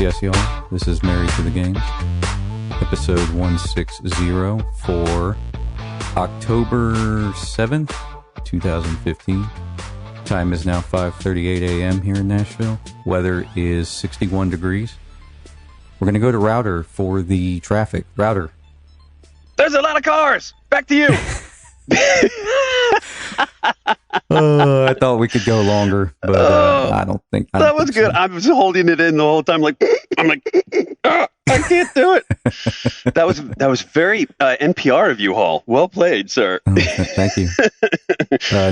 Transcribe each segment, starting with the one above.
Yes, y'all. This is Married to the Game, episode 160 for October 7th, 2015. Time is now 5:38 a.m. here in Nashville. Weather is 61 degrees. We're going to go to Router for the traffic. Router. There's a lot of cars. Back to you. I thought we could go longer, but I don't think that was good. So. I was holding it in the whole time, I'm like, I can't do it. That was very NPR of you, Hall. Well played, sir. Thank you.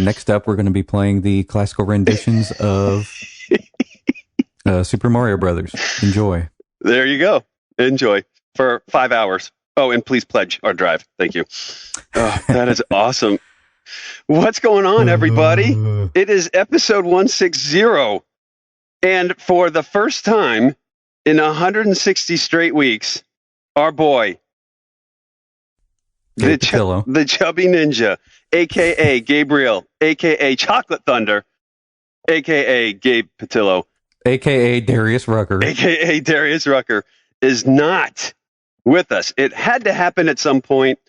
Next up, we're going to be playing the classical renditions of Super Mario Brothers. Enjoy. There you go. Enjoy for 5 hours. Oh, and please pledge our drive. Thank you. Oh, that is awesome. What's going on, everybody? It is episode 160. And for the first time in 160 straight weeks, our boy, the Chubby Ninja, a.k.a. Gabriel, a.k.a. Chocolate Thunder, a.k.a. Gabe Patillo, a.k.a. Darius Rucker, is not with us. It had to happen at some point.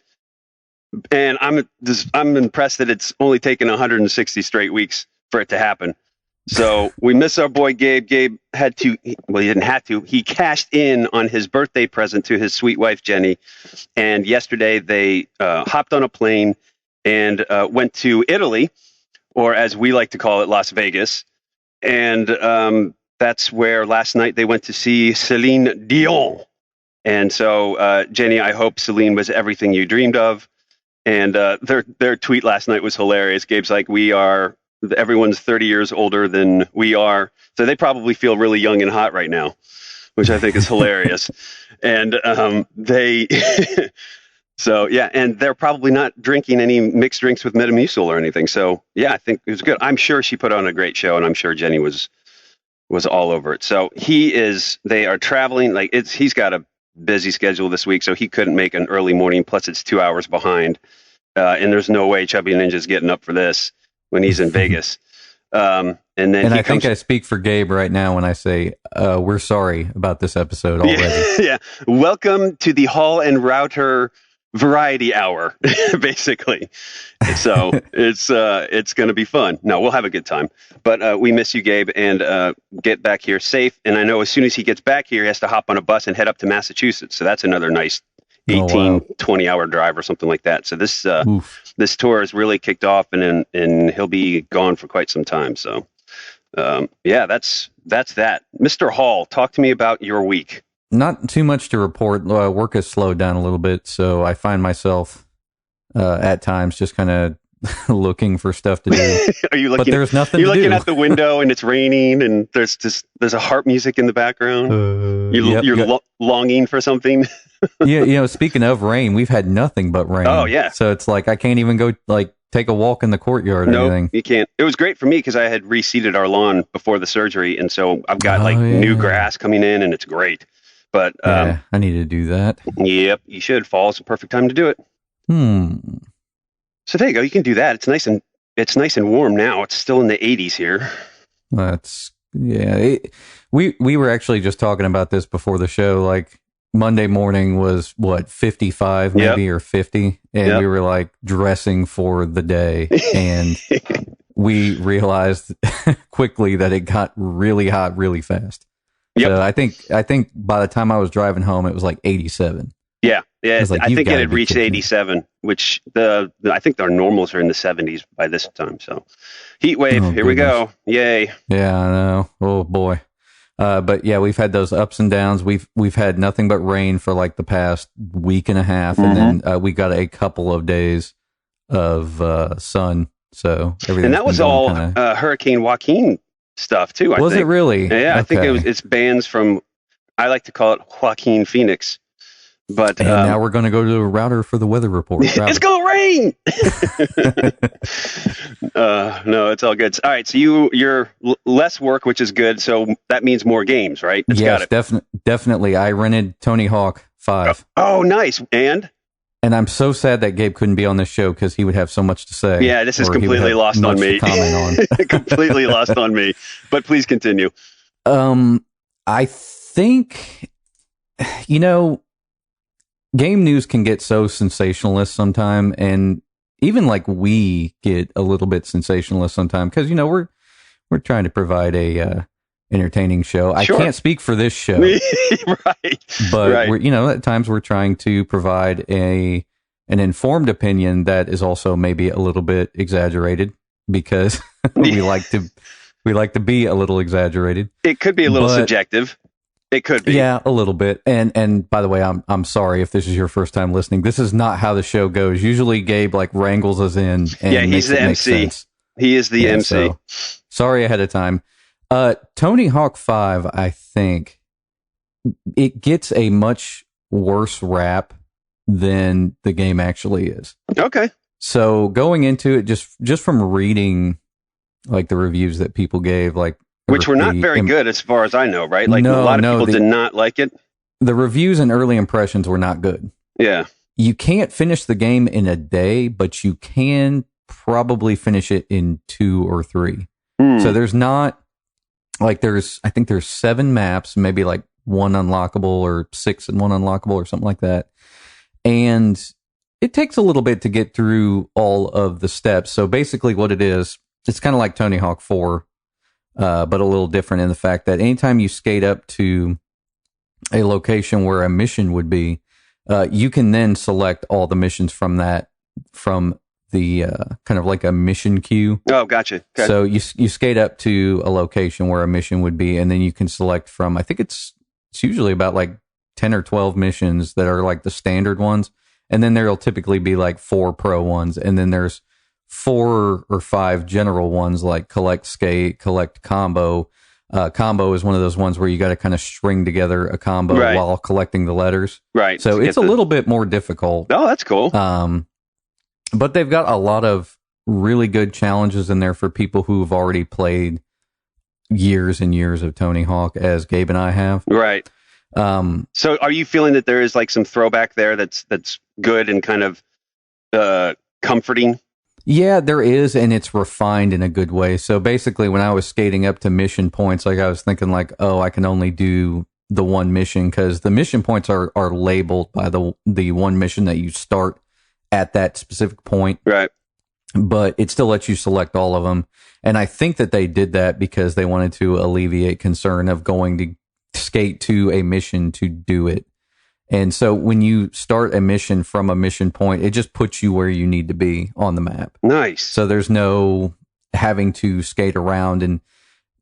And I'm impressed that it's only taken 160 straight weeks for it to happen. So we miss our boy Gabe. Gabe had to, well, he didn't have to. He cashed in on his birthday present to his sweet wife, Jenny. And yesterday they hopped on a plane and went to Italy, or as we like to call it, Las Vegas. And that's where last night they went to see Celine Dion. And so, Jenny, I hope Celine was everything you dreamed of. And their tweet last night was hilarious. Gabe's like, everyone's 30 years older than we are. So they probably feel really young and hot right now, which I think is hilarious. And so, yeah, and they're probably not drinking any mixed drinks with Metamucil or anything. So, yeah, I think it was good. I'm sure she put on a great show, and I'm sure Jenny was all over it. So they are traveling. He's got a busy schedule this week, so he couldn't make an early morning, plus it's 2 hours behind, and there's no way Chubby Ninja's getting up for this when he's in Vegas. And I think I speak for Gabe right now when I say we're sorry about this episode already. Yeah. Welcome to the Hall and Router variety hour, basically. So it's going to be fun. No, we'll have a good time. But we miss you, Gabe, and get back here safe. And I know as soon as he gets back here, he has to hop on a bus and head up to Massachusetts. So that's another nice 20-hour drive or something like that. So this tour has really kicked off, and he'll be gone for quite some time. So yeah, that's that. Mr. Hall, talk to me about your week. Not too much to report. Work has slowed down a little bit, so I find myself at times just kind of looking for stuff to do. Are you looking? But there's nothing. You're to looking do. Out the window and it's raining, and there's a harp music in the background. You're longing for something. Yeah, speaking of rain, we've had nothing but rain. Oh yeah. So it's like I can't even go take a walk in the courtyard or anything. You can't. It was great for me because I had reseeded our lawn before the surgery, and so I've got new grass coming in, and it's great. But I need to do that. Yep, you should. Fall's the perfect time to do it. So there you go. You can do that. It's nice and warm now. It's still in the 80s here. We were actually just talking about this before the show. Like Monday morning was 55 maybe or 50, and we were dressing for the day, and we realized quickly that it got really hot really fast. Yep. So I think by the time I was driving home, it was 87. Yeah. I think it had reached 87, which I think our normals are in the 70s by this time. So heat wave, here we go. Yay. Yeah, I know. Oh boy. But yeah, we've had those ups and downs. We've had nothing but rain for the past week and a half, and then we got a couple of days of sun. So everything. And that was all Hurricane Joaquin stuff too. Was it really? Yeah, I think it's bands from. I like to call it Joaquin Phoenix. But now we're going to go to a Router for the weather report. It's going to rain. No, it's all good. All right, so you're less work, which is good. So that means more games, right? Yes, definitely. I rented Tony Hawk 5. Oh, nice. And I'm so sad that Gabe couldn't be on this show because he would have so much to say. Yeah, this is completely lost on me. Completely lost on me. But please continue. think, you know, game news can get so sensationalist sometime, and even like we get a little bit sensationalist sometime because, you know, we're trying to provide a entertaining show. Sure. I can't speak for this show, right? But we're, you know, at times we're trying to provide an informed opinion that is also maybe a little bit exaggerated because we like to be a little exaggerated. It could be a little subjective. It could be. Yeah, a little bit. And by the way, I'm sorry if this is your first time listening. This is not how the show goes. Usually Gabe like wrangles us in and he's the MC. He is the MC. So, sorry ahead of time. Tony Hawk 5, I think it gets a much worse rap than the game actually is. Okay. So going into it, just from reading like the reviews that people gave, like which were not very good as far as I know, right? Like a lot of people did not like it. The reviews and early impressions were not good. Yeah. You can't finish the game in a day, but you can probably finish it in 2 or 3. So there's not like I think there's 7 maps, maybe like 1 unlockable or 6 and 1 unlockable or something like that. And it takes a little bit to get through all of the steps. So basically what it is, it's kind of like Tony Hawk 4, but a little different in the fact that anytime you skate up to a location where a mission would be, you can then select all the missions from the kind of like a mission queue. Oh, gotcha. Okay. So you skate up to a location where a mission would be, and then you can select from, I think it's usually about like 10 or 12 missions that are like the standard ones. And then there'll typically be like 4 pro ones. And then there's 4 or 5 general ones like collect skate, collect combo. Combo is one of those ones where you got to kind of string together a combo while collecting the letters. Right. So it's a little bit more difficult. Oh, that's cool. But they've got a lot of really good challenges in there for people who've already played years and years of Tony Hawk, as Gabe and I have. Right. So are you feeling that there is like some throwback there that's good and kind of comforting? Yeah, there is, and it's refined in a good way. So basically, when I was skating up to mission points, like I was thinking like, oh, I can only do the one mission because the mission points are labeled by the one mission that you start at that specific point. Right. But it still lets you select all of them. And I think that they did that because they wanted to alleviate concern of going to skate to a mission to do it. And so when you start a mission from a mission point, it just puts you where you need to be on the map. Nice. So there's no having to skate around and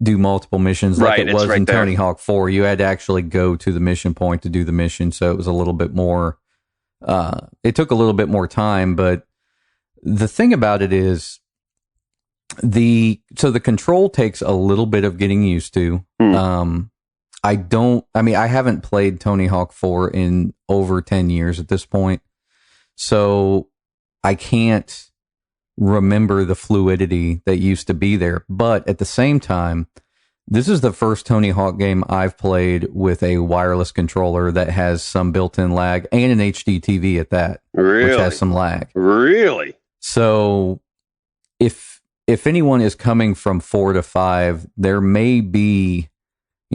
do multiple missions like it was in Tony Hawk 4. You had to actually go to the mission point to do the mission. So it was a little bit more, it took a little bit more time. But the thing about it is the control takes a little bit of getting used to. I haven't played Tony Hawk 4 in over 10 years at this point. So I can't remember the fluidity that used to be there. But at the same time, this is the first Tony Hawk game I've played with a wireless controller that has some built-in lag and an HD TV at that, which has some lag. Really? So if anyone is coming from 4 to 5, there may be,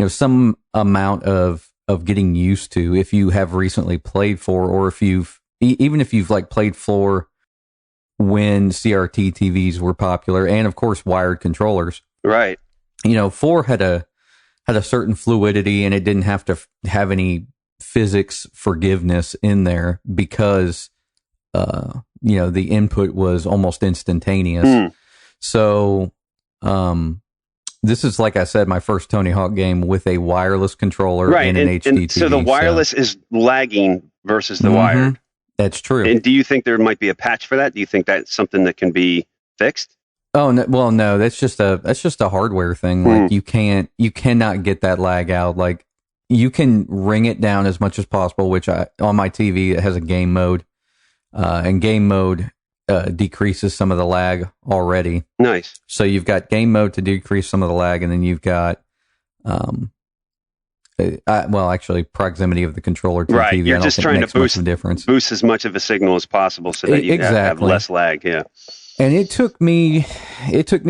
some amount of getting used to if you have recently played 4, or if even if you've like played 4 when CRT TVs were popular, and of course wired controllers. Right. 4 had a certain fluidity, and it didn't have to have any physics forgiveness in there because the input was almost instantaneous. So this is, like I said, my first Tony Hawk game with a wireless controller and an HD TV. So the wireless is lagging versus the wired. That's true. And do you think there might be a patch for that? Do you think that's something that can be fixed? Oh, no, well, no, that's just a hardware thing. Like you cannot get that lag out. Like you can ring it down as much as possible, which on my TV, it has a game mode, and game mode decreases some of the lag already. Nice. So you've got game mode to decrease some of the lag, and then you've got, actually proximity of the controller to the TV. You're just trying to boost as much of a signal as possible so that you have less lag. Yeah. And it took me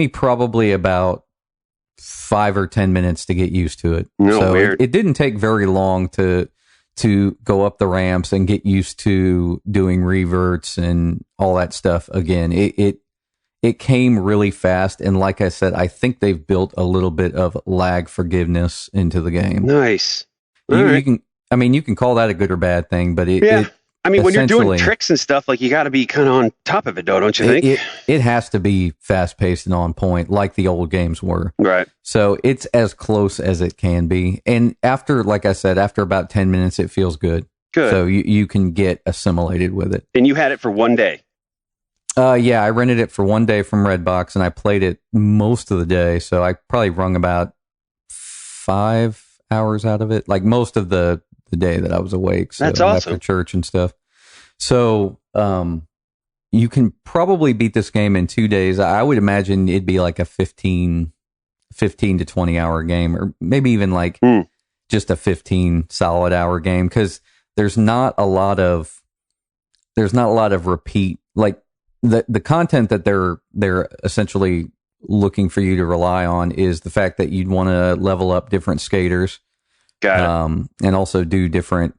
probably about 5 or 10 minutes to get used to it. No, so weird. It didn't take very long to go up the ramps and get used to doing reverts and all that stuff again. It came really fast, and like I said, I think they've built a little bit of lag forgiveness into the game. Nice. You can call that a good or bad thing, but when you're doing tricks and stuff, like, you got to be kind of on top of it, though, don't you think? It has to be fast paced and on point, like the old games were. Right. So it's as close as it can be, and after, like I said, after about 10 minutes, it feels good. Good. So you can get assimilated with it. And you had it for one day. Yeah, I rented it for one day from Redbox, and I played it most of the day. So I probably wrung about 5 hours out of it, like most of the day that I was awake. So that's awesome. After church and stuff. So you can probably beat this game in 2 days. I would imagine it'd be like a 15 to 20 hour game, or maybe even like just a 15 solid hour game, because there's not a lot of repeat, like the content that they're essentially looking for you to rely on is the fact that you'd want to level up different skaters. Got it. And also do different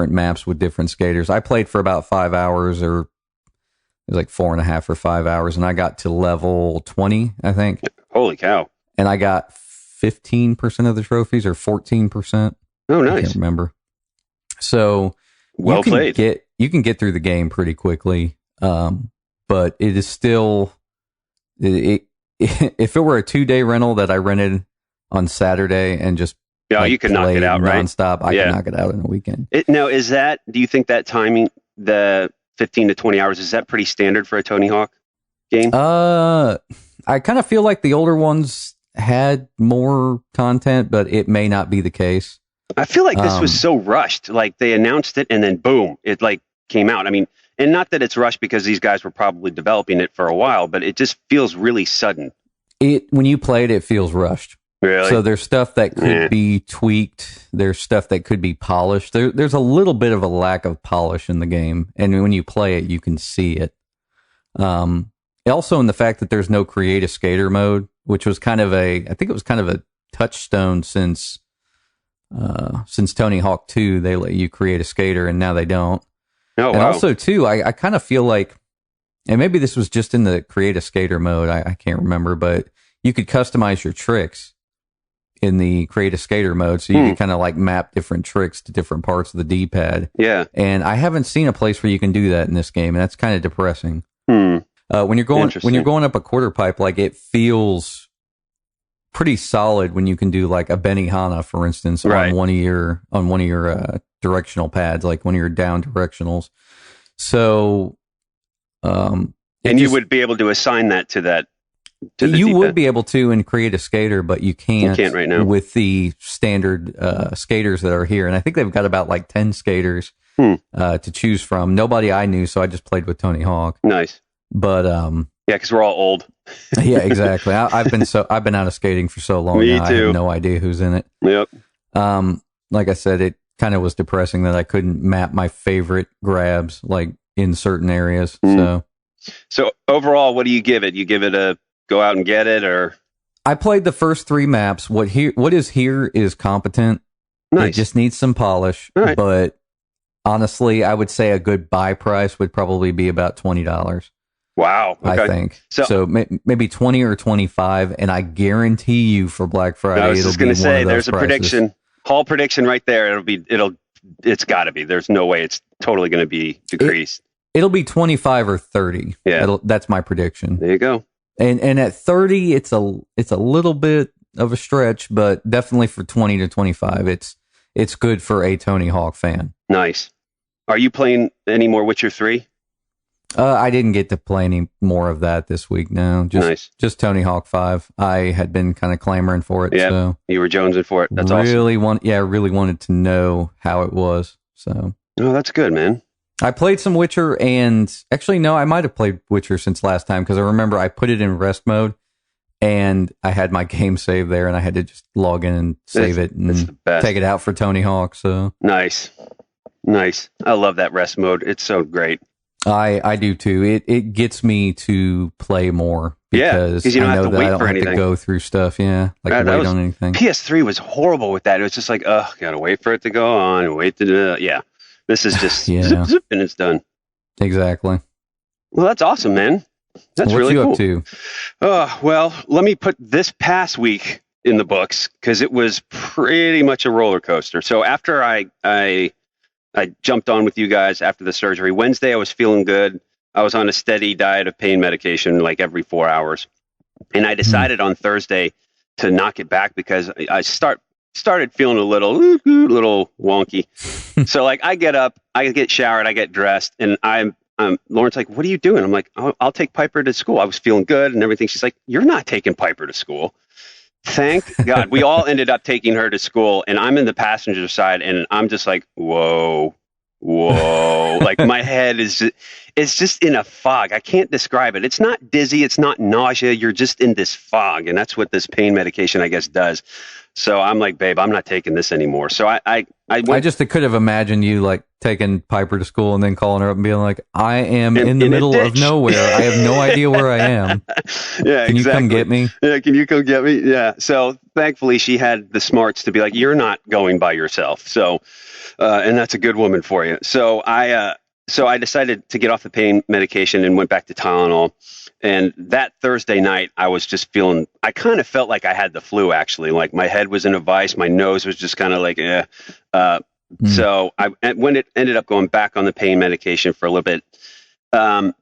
maps with different skaters. I played for about 5 hours, or it was like 4.5 or 5 hours, and I got to level 20, I think. Holy cow. And I got 15% of the trophies, or 14%. Oh, nice. I can't remember. So well played. You can get through the game pretty quickly. But it is still, if it were a 2-day rental that I rented on Saturday and just you could knock it out, right? Nonstop, I could knock it out in a weekend. Now, do you think that timing, the 15 to 20 hours, is that pretty standard for a Tony Hawk game? I kind of feel like the older ones had more content, but it may not be the case. I feel like this was so rushed. Like, they announced it and then boom, it like came out. I mean, and not that it's rushed because these guys were probably developing it for a while, but it just feels really sudden. When you play it, it feels rushed. Really? So there's stuff that could be tweaked. There's stuff that could be polished. There's a little bit of a lack of polish in the game. And when you play it, you can see it. Also in the fact that there's no create a skater mode, which was I think it was kind of a touchstone since Tony Hawk 2, they let you create a skater, and now they don't. Oh, and wow. also too, I kind of feel like, and maybe this was just in the create a skater mode, I can't remember, but you could customize your tricks in the create a skater mode, so you could kind of like map different tricks to different parts of the D-pad. Yeah. And I haven't seen a place where you can do that in this game, and that's kind of depressing. When you're going up a quarter pipe, like, it feels pretty solid when you can do like a Benihana, for instance, on one of your directional pads, like one of your down directionals. So, and you would be able to assign that to that. You would be able to and create a skater, but you can't right now with the standard skaters that are here. And I think they've got about like 10 skaters to choose from. Nobody I knew, so I just played with Tony Hawk. Nice. But because we're all old. Yeah, exactly. I've been out of skating for so long. Me now, too. I have no idea who's in it. Yep. Like I said, it kind of was depressing that I couldn't map my favorite grabs like in certain areas. So overall, what do you give it? You give it a go out and get it, or? I played the first 3 maps. What is here is competent. Nice. It just needs some polish. Right. But honestly, I would say a good buy price would probably be about $20. Wow. Okay. I think so. Maybe 20 or 25, and I guarantee you for Black Friday, I was just going to say, there's a prices. prediction, Hall prediction right there. It's got to be. There's no way it's totally going to be decreased. It'll be 25 or 30. Yeah, that's my prediction. There you go. And at 30, it's a little bit of a stretch, but definitely for 20 to 25, it's good for a Tony Hawk fan. Nice. Are you playing any more Witcher 3? I didn't get to play any more of that this week. No, just Tony Hawk 5. I had been kind of clamoring for it. Yeah, so you were jonesing for it. That's really awesome. Really wanted to know how it was. So, oh, that's good, man. I played some Witcher, and actually, no, I might have played Witcher since last time, because I remember I put it in rest mode, and I had my game saved there, and I had to just log in and save it and take it out for Tony Hawk. So nice. I love that rest mode. It's so great. I do too. It gets me to play more because you don't I have know to that wait I don't for have anything. to go through stuff. Yeah, like wait on anything. PS3 was horrible with that. It was just like, gotta wait for it to go on. Wait to do it. Yeah, this is just zip, zip, and it's done. Exactly. Well, that's awesome, man. That's really cool. What you up to? Well, let me put this past week in the books because it was pretty much a roller coaster. So after I jumped on with you guys after the surgery, Wednesday I was feeling good. I was on a steady diet of pain medication like every 4 hours. And I decided on Thursday to knock it back because I started feeling a little wonky. So like I get up, I get showered, I get dressed, and Lauren's like, "What are you doing?" I'm like, I'll take Piper to school. I was feeling good and everything. She's like, "You're not taking Piper to school." Thank God. We all ended up taking her to school, and I'm in the passenger side, and I'm just like, whoa. Like my head it's just in a fog. I can't describe it. It's not dizzy. It's not nausea. You're just in this fog, and that's what this pain medication, I guess, does. So I'm like, babe, I'm not taking this anymore. So I could have imagined you like taking Piper to school and then calling her up and being like, I am in the middle of nowhere. I have no idea where I am. Yeah, Can you come get me? Yeah, can you come get me? Yeah. So thankfully she had the smarts to be like, you're not going by yourself. So, and that's a good woman for you. So I decided to get off the pain medication and went back to Tylenol. And that Thursday night, I was just I kind of felt like I had the flu, actually. Like my head was in a vice. My nose was just kind of like, So when it ended up going back on the pain medication for a little bit. And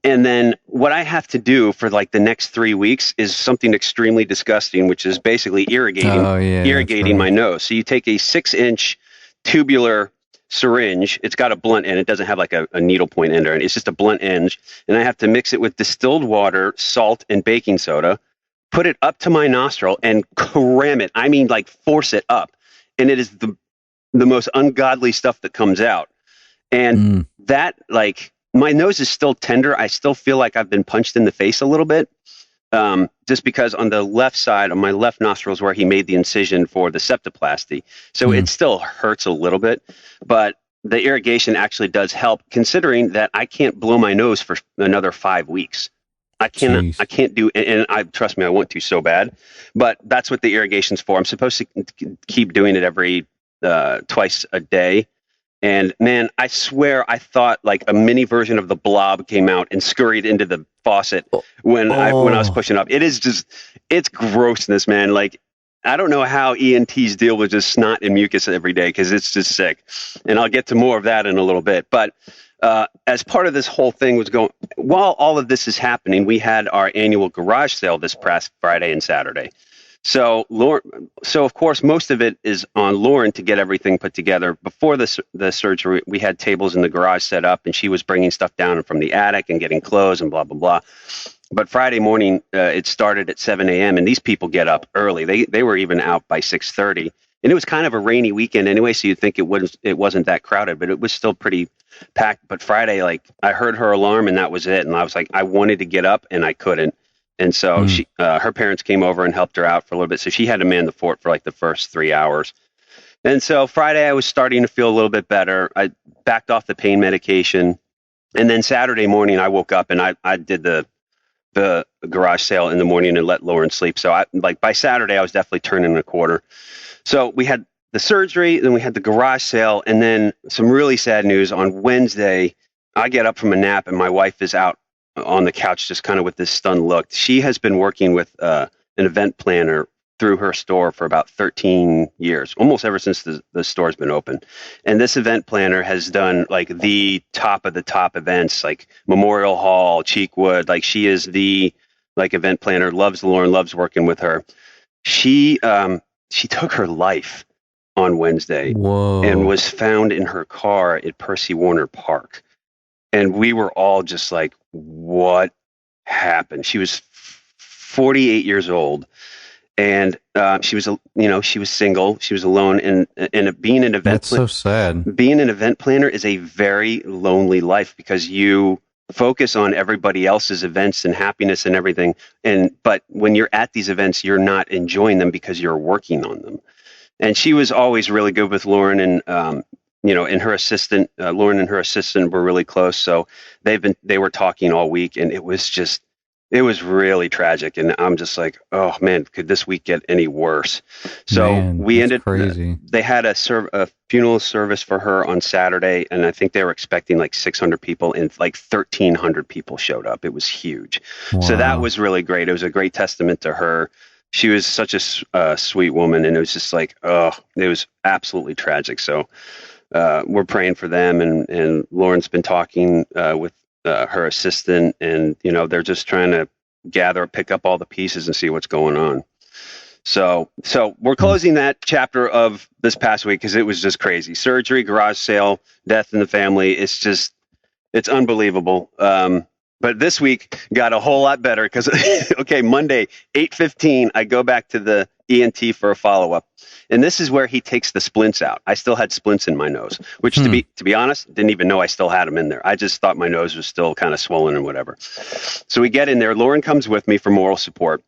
then what I have to do for like the next 3 weeks is something extremely disgusting, which is basically irrigating my nose. So you take a 6-inch tubular syringe. It's got a blunt end. It doesn't have like a needle point end, or it's just a blunt end. And I have to mix it with distilled water, salt, and baking soda, put it up to my nostril and cram it. I mean, like force it up. And it is the most ungodly stuff that comes out. And that, like, my nose is still tender. I still feel like I've been punched in the face a little bit. Just because on the left side, on my left nostril is where he made the incision for the septoplasty. So it still hurts a little bit, but the irrigation actually does help, considering that I can't blow my nose for another 5 weeks. I can't do, and trust me, I want to so bad, but that's what the irrigation's for. I'm supposed to keep doing it every twice a day. And man, I swear I thought like a mini version of the Blob came out and scurried into the faucet when I was pushing up. It's grossness, man. Like, I don't know how ENTs deal with just snot and mucus every day, because it's just sick. And I'll get to more of that in a little bit. But as part of this whole thing while all of this is happening, we had our annual garage sale this past Friday and Saturday. So of course, most of it is on Lauren to get everything put together. Before the surgery, we had tables in the garage set up, and she was bringing stuff down from the attic and getting clothes and blah, blah, blah. But Friday morning, it started at 7 a.m., and these people get up early. They were even out by 6:30. And it was kind of a rainy weekend anyway, so you'd think it wasn't that crowded, but it was still pretty packed. But Friday, like, I heard her alarm, and that was it. And I was like, I wanted to get up, and I couldn't. And so her parents came over and helped her out for a little bit. So she had to man the fort for like the first 3 hours. And so Friday I was starting to feel a little bit better. I backed off the pain medication. And then Saturday morning I woke up and I did the garage sale in the morning and let Lauren sleep. So by Saturday I was definitely turning a quarter. So we had the surgery, then we had the garage sale, and then some really sad news on Wednesday. I get up from a nap and my wife is out on the couch, just kind of with this stunned look. She has been working with an event planner through her store for about 13 years, almost ever since the store's been open. And this event planner has done like the top of the top events, like Memorial Hall, Cheekwood. Like, she is the event planner, loves Lauren, loves working with her. She took her life on Wednesday. Whoa. And was found in her car at Percy Warner Park. And we were all just like, what happened? She was 48 years old, and she was single. She was alone, and being an event. That's so sad. Being an event planner is a very lonely life, because you focus on everybody else's events and happiness and everything. But when you're at these events, you're not enjoying them because you're working on them. And she was always really good with Lauren, and and her assistant, Lauren and her assistant were really close. So they were talking all week, and it was really tragic. And I'm just like, oh man, could this week get any worse? So crazy. They had a funeral service for her on Saturday, and I think they were expecting like 600 people, and like 1,300 people showed up. It was huge. Wow. So that was really great. It was a great testament to her. She was such a sweet woman, and it was just like, oh, it was absolutely tragic. So we're praying for them, and Lauren's been talking with her assistant, and they're just trying to pick up all the pieces and see what's going on. So we're closing that chapter of this past week because it was just crazy. Surgery, garage sale, death in the family. It's unbelievable. But this week got a whole lot better because, okay, Monday, 8:15, I go back to the ENT for a follow-up. And this is where he takes the splints out. I still had splints in my nose, which to be honest, didn't even know I still had them in there. I just thought my nose was still kind of swollen and whatever. So we get in there. Lauren comes with me for moral support.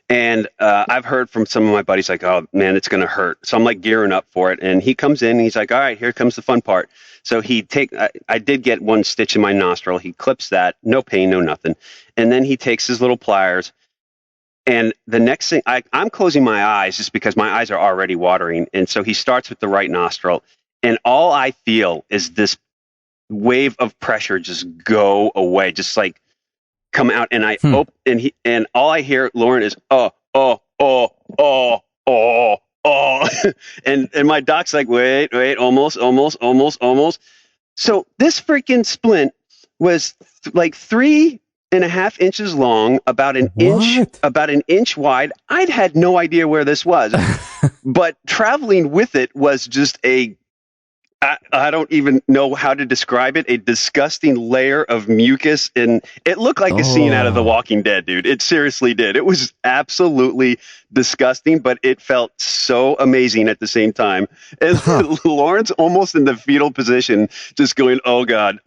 And I've heard from some of my buddies like, oh, man, it's going to hurt. So I'm like gearing up for it. And he comes in and he's like, all right, here comes the fun part. So I did get one stitch in my nostril. He clips that. No pain, no nothing. And then he takes his little pliers. And the next thing, I'm closing my eyes just because my eyes are already watering. And so he starts with the right nostril. And all I feel is this wave of pressure just go away, just like come out. And I open, and all I hear, Lauren, is, oh. and my doc's like, wait, almost. So this freaking splint was like 3.5 inches long, about an inch wide. I'd had no idea where this was, but traveling with it was just I don't even know how to describe it, a disgusting layer of mucus. And it looked like a scene out of The Walking Dead, dude. It seriously did. It was absolutely disgusting, but it felt so amazing at the same time. And Lauren's almost in the fetal position, just going, oh God.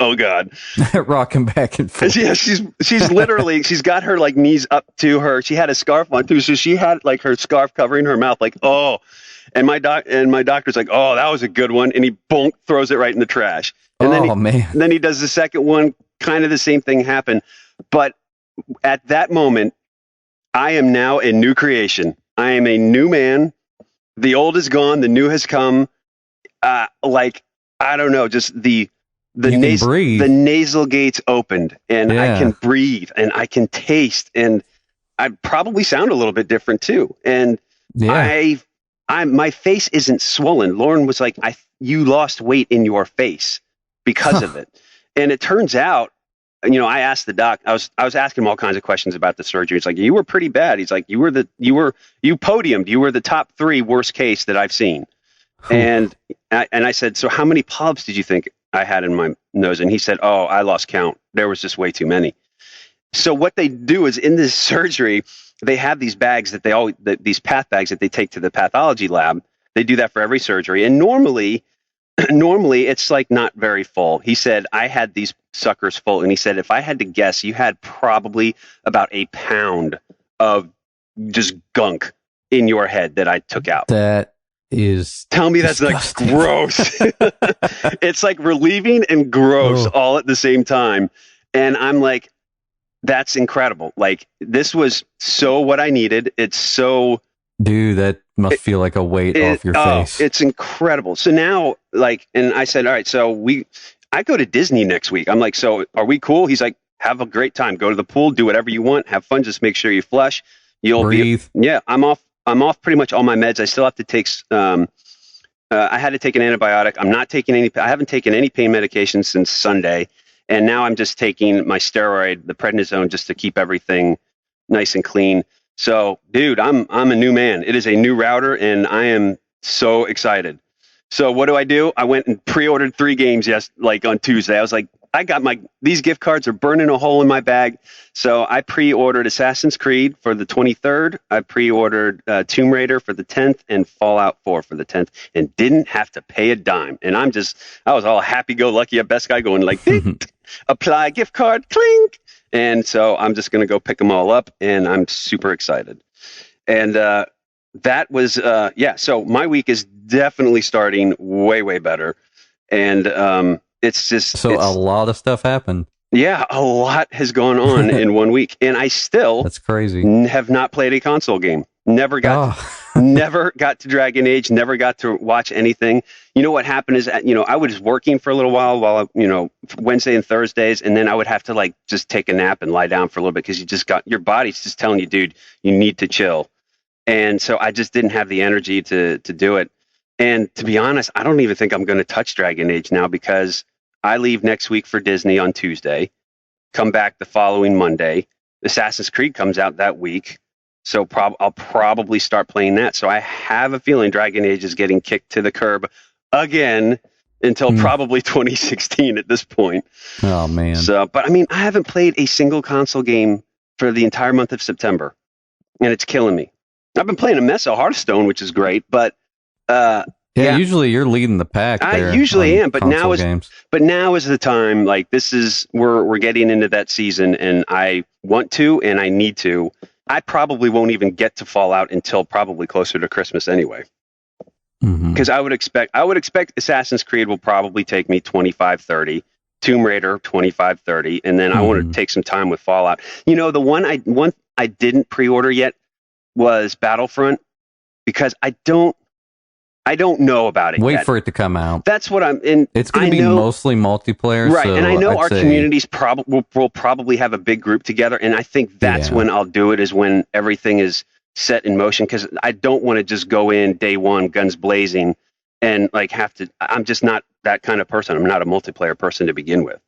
Rocking back and forth. Yeah, she's literally, she's got her like knees up to her. She had a scarf on too. So she had like her scarf covering her mouth, like, oh. And my doctor's like, oh, that was a good one. And he throws it right in the trash. And then he does the second one, kind of the same thing happened. But at that moment, I am now a new creation. I am a new man. The old is gone. The new has come. Like, I don't know, just the nasal gates opened, and I can breathe, and I can taste, and I probably sound a little bit different too. And my face isn't swollen. Lauren was like, you lost weight in your face because of it. And it turns out, I asked the doc, I was asking him all kinds of questions about the surgery. It's like, you were pretty bad. He's like, you podiumed. You were the top 3 worst case that I've seen. And I said, so how many polyps did you think I had in my nose? And he said, oh, I lost count. There was just way too many. So what they do is in this surgery, they have these bags these path bags that they take to the pathology lab. They do that for every surgery. And normally it's like not very full. He said, I had these suckers full. And he said, if I had to guess, you had probably about a pound of just gunk in your head that I took out. That is Tell me disgusting. That's like gross. It's like relieving and gross all at the same time. And I'm like, that's incredible. Like, this was so what I needed. It's so... Dude, that must feel like a weight off your face. It's incredible. So now, like, and I said, all right, so I go to Disney next week. I'm like, so are we cool? He's like, have a great time. Go to the pool, do whatever you want, have fun. Just make sure you flush. You'll breathe. I'm off pretty much all my meds. I still have to take, I had to take an antibiotic. I haven't taken any pain medication since Sunday. And now I'm just taking my steroid, the prednisone, just to keep everything nice and clean. So, dude, I'm a new man. It is a new router, and I am so excited. So what do? I went and pre-ordered 3 games on Tuesday. I was like, these gift cards are burning a hole in my bag. So I pre-ordered Assassin's Creed for the 23rd. I pre-ordered Tomb Raider for the 10th and Fallout 4 for the 10th, and didn't have to pay a dime. And I was all happy-go-lucky at Best Guy going like, apply gift card, clink. And so I'm just going to go pick them all up, and I'm super excited. And that was, so my week is definitely starting way better. And it's just... a lot of stuff happened. Yeah, a lot has gone on in 1 week. And I still... That's crazy. Have not played a console game. Never got to Dragon Age, never got to watch anything. You know what happened is, I was working for a little while, Wednesday and Thursdays, and then I would have to like just take a nap and lie down for a little bit because your body's just telling you, dude, you need to chill. And so I just didn't have the energy to do it. And to be honest, I don't even think I'm going to touch Dragon Age now because I leave next week for Disney on Tuesday, come back the following Monday. Assassin's Creed comes out that week. So I'll probably start playing that. So I have a feeling Dragon Age is getting kicked to the curb again until probably 2016 at this point. Oh, man. So, but I mean, I haven't played a single console game for the entire month of September, and it's killing me. I've been playing a mess of Hearthstone, which is great, but usually you're leading the pack. I usually am, but now is the time. Like we're getting into that season, and I want to, and I need to. I probably won't even get to Fallout until probably closer to Christmas anyway. Because I would expect Assassin's Creed will probably take me 25-30, Tomb Raider 25-30, and then I want to take some time with Fallout. The one I didn't pre-order yet was Battlefront because I don't know about it yet. Wait for it to come out. That's what I'm in. It's going to be mostly multiplayer. Right. So and I know our communities will probably have a big group together. And I think that's when I'll do it, is when everything is set in motion. Because I don't want to just go in day one, guns blazing, and like have to. I'm just not that kind of person. I'm not a multiplayer person to begin with.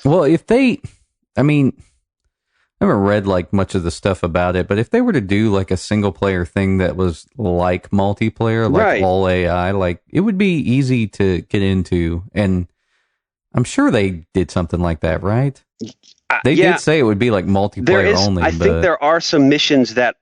Well, I haven't read like much of the stuff about it, but if they were to do like a single player thing that was like multiplayer, like all AI, like it would be easy to get into. And I'm sure they did something like that, right? They did say it would be like multiplayer only. I think there are some missions that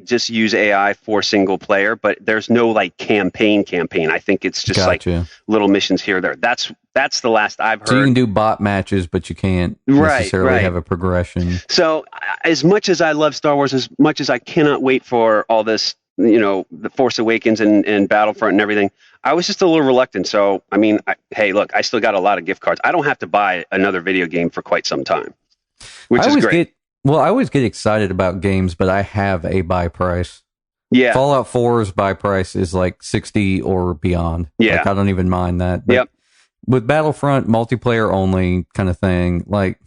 just use AI for single player, but there's no like campaign. I think it's just like little missions here or there. That's the last I've heard. So you can do bot matches, but you can't necessarily have a progression. So as much as I love Star Wars, as much as I cannot wait for all this, The Force Awakens and Battlefront and everything, I was just a little reluctant. So, I mean, hey, look, I still got a lot of gift cards. I don't have to buy another video game for quite some time, which is great. I always get excited about games, but I have a buy price. Yeah. Fallout 4's buy price is like 60 or beyond. Yeah. Like, I don't even mind that. But with Battlefront, multiplayer only kind of thing, like,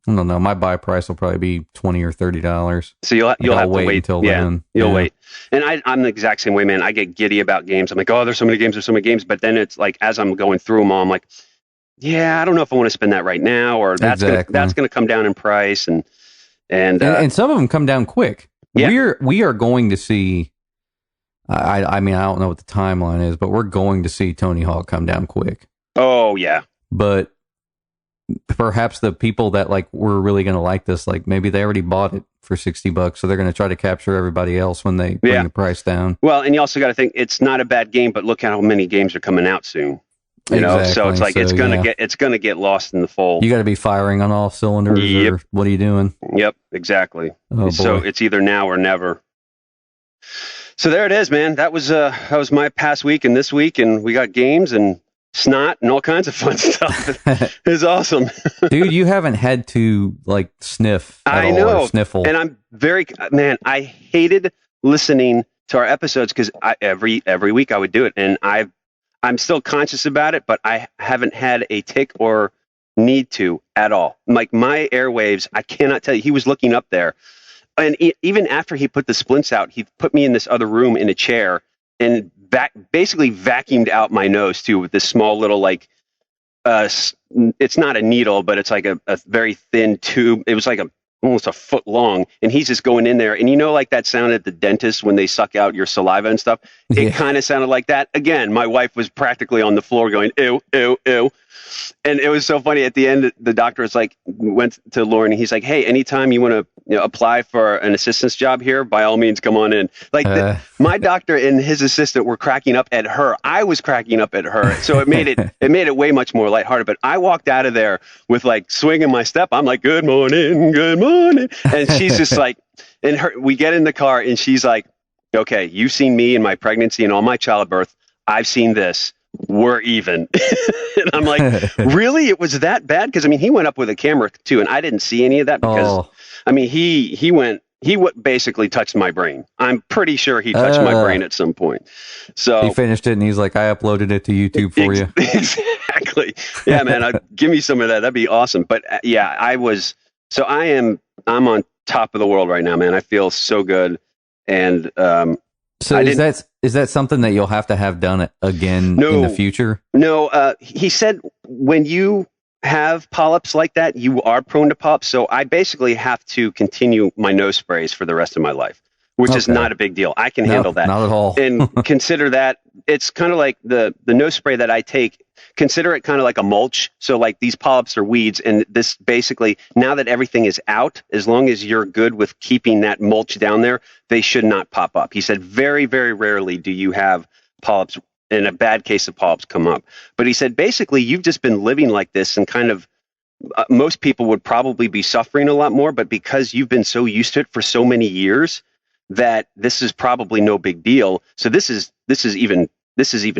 I don't know, my buy price will probably be $20 or $30. So you'll have to wait until then. You'll wait. And I'm the exact same way, man. I get giddy about games. I'm like, oh, there's so many games. But then it's like, as I'm going through them all, I'm like, yeah, I don't know if I want to spend that right now, or that's going to come down in price. And some of them come down quick. Yeah. We are going to see, I mean, I don't know what the timeline is, but we're going to see Tony Hawk come down quick. Oh, yeah. But perhaps the people that like were really going to like this, like maybe they already bought it for $60, so they're going to try to capture everybody else when they bring the price down. Well, and you also got to think it's not a bad game, but look at how many games are coming out soon. So it's like it's gonna get lost in the fold. You got to be firing on all cylinders. Yep. Or what are you doing? Yep, exactly. Oh, so it's either now or never. So there it is, man. That was my past week and this week, and we got games and snot and all kinds of fun stuff. It's awesome. Dude, you haven't had to like sniff at all or sniffle. And I'm I hated listening to our episodes because every week I would do it, and I'm still conscious about it, but I haven't had a tick or need to at all. Like my airwaves, I cannot tell you. He was looking up there, and even after he put the splints out, he put me in this other room in a chair and basically vacuumed out my nose too with this small little like, it's not a needle, but it's like a very thin tube. It was like almost a foot long, and he's just going in there, and like that sound at the dentist when they suck out your saliva and stuff. It kind of sounded like that. Again, my wife was practically on the floor going ew, ew, ew. And it was so funny. At the end, the doctor was like, went to Lauren, and he's like, hey, anytime you want to apply for an assistant's job here, by all means, come on in. Like my doctor and his assistant were cracking up at her. I was cracking up at her. So it made it way much more lighthearted. But I walked out of there with like swinging my step. I'm like, good morning. And she's just like, we get in the car, and she's like, okay, you've seen me in my pregnancy and all my childbirth. I've seen this. We're even. And I'm like, really? It was that bad? Because, I mean, he went up with a camera, too, and I didn't see any of that because, I mean, he basically touched my brain. I'm pretty sure he touched my brain at some point. So he finished it, and he's like, I uploaded it to YouTube for you. Exactly. Yeah, man, give me some of that. That'd be awesome. But, yeah, I'm on top of the world right now, man. I feel so good. And so is that something that you'll have to have done again in the future? No. He said when you have polyps like that, you are prone to polyps. So I basically have to continue my nose sprays for the rest of my life, which is not a big deal. I can handle that. Not at all. And consider that it's kind of like the nose spray that I take. Consider it kind of like a mulch. So like these polyps are weeds, and this basically, now that everything is out, as long as you're good with keeping that mulch down there, they should not pop up. He said very, very rarely do you have polyps, in a bad case of polyps, come up. But he said basically you've just been living like this, and kind of most people would probably be suffering a lot more, but because you've been so used to it for so many years, that this is probably no big deal. So this is even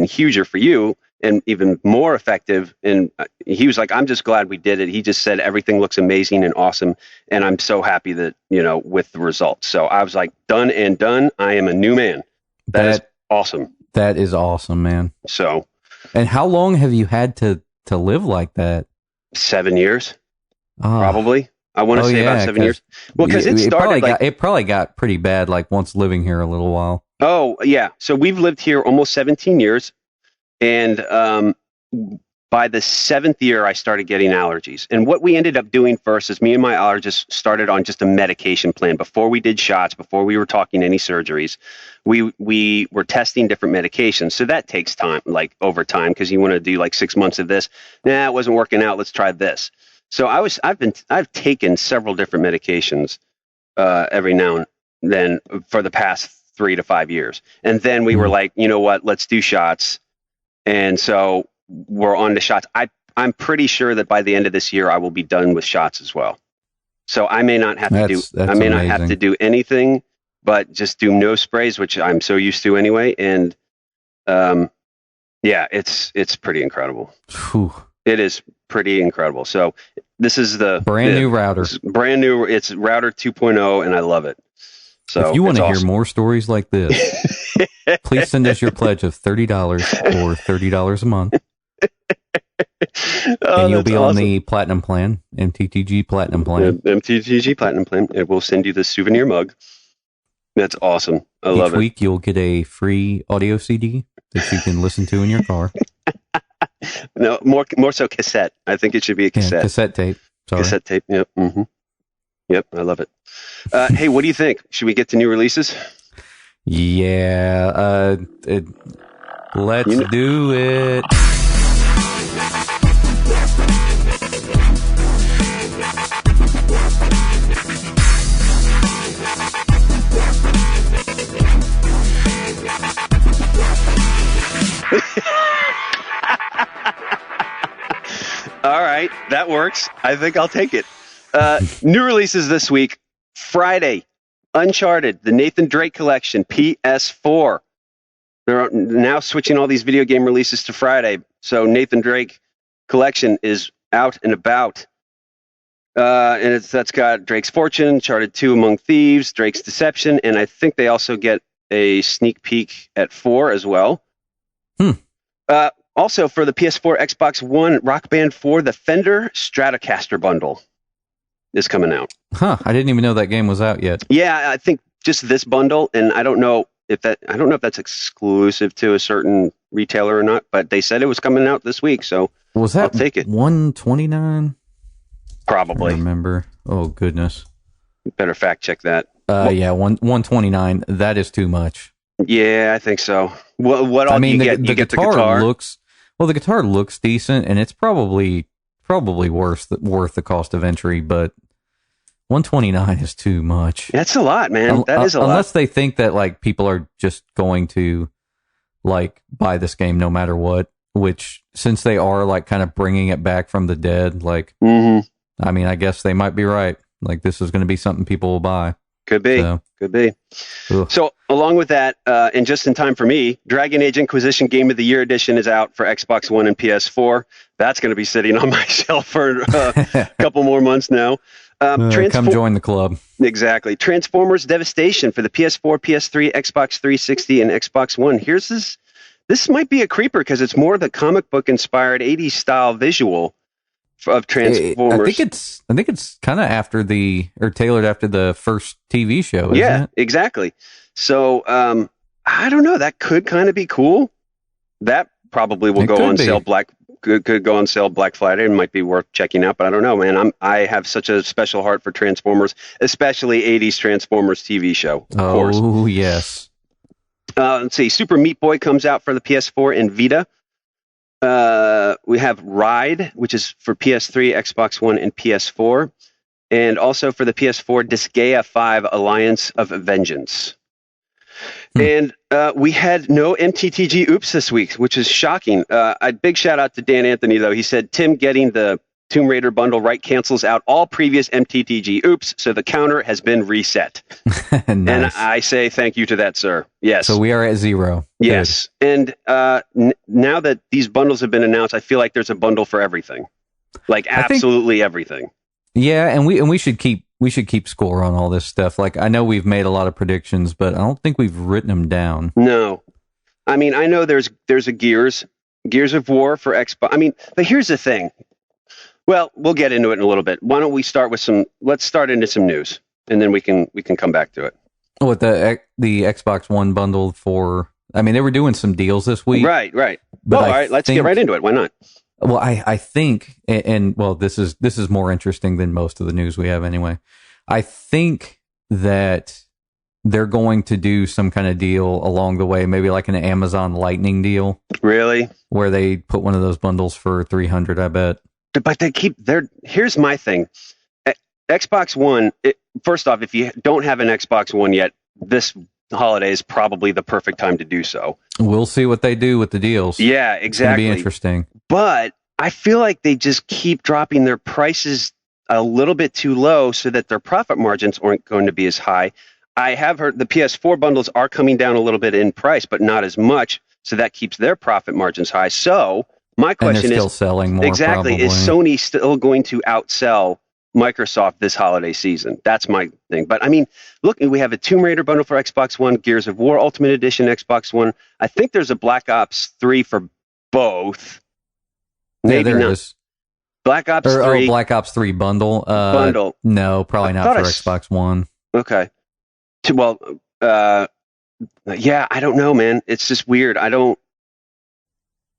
huger for you and even more effective. And he was like, I'm just glad we did it. He just said everything looks amazing and awesome. And I'm so happy that, with the results. So I was like, done and done. I am a new man. That is awesome. That is awesome, man. So, and how long have you had to live like that? 7 years, probably. I want to say about 7 years. Well, because it probably got pretty bad, like once living here a little while. Oh yeah. So we've lived here almost 17 years. And by the 7th year, I started getting allergies. And what we ended up doing first is me and my allergist started on just a medication plan. Before we did shots, before we were talking any surgeries, we were testing different medications. So that takes time, like over time, because you want to do like 6 months of this. Nah, it wasn't working out. Let's try this. So I've taken several different medications every now and then for the past 3 to 5 years. And then we were like, you know what, let's do shots. And so we're on to shots. I'm pretty sure that by the end of this year, I will be done with shots as well. So I may not have not have to do anything, but just do nose sprays, which I'm so used to anyway. And it's pretty incredible. Whew. It is pretty incredible. So this is the new router. Brand new. It's router 2.0, and I love it. So if you want to hear more stories like this, please send us your pledge of $30 or $30 a month. And you'll be on the platinum plan, MTTG platinum plan. MTTG platinum plan. It will send you the souvenir mug. That's awesome. I love it. Each week you'll get a free audio CD that you can listen to in your car. No, more so cassette. I think it should be a cassette. Yeah, cassette tape. Sorry. Cassette tape. Yep. Mm-hmm. Yep. I love it. Hey, what do you think? Should we get to new releases? Yeah. Let's do it. All right, that works. I think I'll take it. New releases this week. Friday, Uncharted, the Nathan Drake collection, PS4. They're now switching all these video game releases to Friday. So Nathan Drake collection is out and about. And that's got Drake's Fortune, Uncharted 2 Among Thieves, Drake's Deception, and I think they also get a sneak peek at 4 as well. Also, for the PS4, Xbox One, Rock Band 4, the Fender Stratocaster bundle is coming out. Huh? I didn't even know that game was out yet. Yeah, I think just this bundle, and I don't know if that's exclusive to a certain retailer or not. But they said it was coming out this week, so was that I'll take it. $129? Probably. I remember. Oh goodness. Better fact check that. Yeah, $129. That is too much. Yeah, I think so. What all do you get? You get the guitar. The guitar looks decent, and it's probably worth the cost of entry, but $129 is too much. That's a lot, man. That is a lot. Unless they think that like people are just going to like buy this game no matter what, which since they are like kind of bringing it back from the dead, like I mean, I guess they might be right. Like this is going to be something people will buy. Could be. So. Could be. Ugh. So along with that, and just in time for me, Dragon Age Inquisition Game of the Year Edition is out for Xbox One and PS4. That's going to be sitting on my shelf for a couple more months now. Come join the club. Exactly. Transformers Devastation for the PS4, PS3, Xbox 360, and Xbox One. Here's this. This might be a creeper because it's more the comic book inspired 80s style visual of Transformers. I think it's kind of tailored after the first TV show. Isn't it? Exactly. So I don't know. That could kind of be cool. That probably will go on sale could go on sale Black Friday. It might be worth checking out, but I don't know, man. I have such a special heart for Transformers, especially 80s Transformers TV show. Of course. Oh, yes. Let's see. Super Meat Boy comes out for the PS4 and Vita. We have Ride, which is for PS3, Xbox One, and PS4. And also for the PS4, Disgaea 5 Alliance of Vengeance. And we had no MTTG Oops this week, which is shocking. A big shout out to Dan Anthony, though. He said, Tim getting the Tomb Raider bundle right cancels out all previous MTTG Oops, so the counter has been reset. Nice. And I say thank you to that, sir. Yes. So we are at 0. Yes. Good. And now that these bundles have been announced, I feel like there's a bundle for everything. Like absolutely everything. Yeah, and we should keep score on all this stuff. Like, I know we've made a lot of predictions, but I don't think we've written them down. No. I mean, I know there's a Gears of War for Xbox. I mean, but here's the thing. Well, we'll get into it in a little bit. Why don't we start with let's start into some news, and then we can come back to it. What, the Xbox One bundle I mean, they were doing some deals this week. Right. But all right, let's get right into it. Why not? Well, I think, and this is more interesting than most of the news we have anyway. I think that they're going to do some kind of deal along the way, maybe like an Amazon Lightning deal. Really? Where they put one of those bundles for $300, I bet. But here's my thing. Xbox One, first off, if you don't have an Xbox One yet, this holiday is probably the perfect time to do so. We'll see what they do with the deals. Yeah, exactly. It's going to be interesting. But I feel like they just keep dropping their prices a little bit too low so that their profit margins aren't going to be as high. I have heard the PS4 bundles are coming down a little bit in price, but not as much, so that keeps their profit margins high. So my question still selling more, exactly, probably. Is Sony still going to outsell Microsoft this holiday season? That's my thing. But I mean, look, we have a Tomb Raider bundle for Xbox One, Gears of War Ultimate Edition Xbox One. I think there's a Black Ops 3 for both. Maybe not. Is. Black Ops 3. Black Ops 3 bundle. Bundle. No, probably not for Xbox One. Okay. Yeah, I don't know, man. It's just weird. I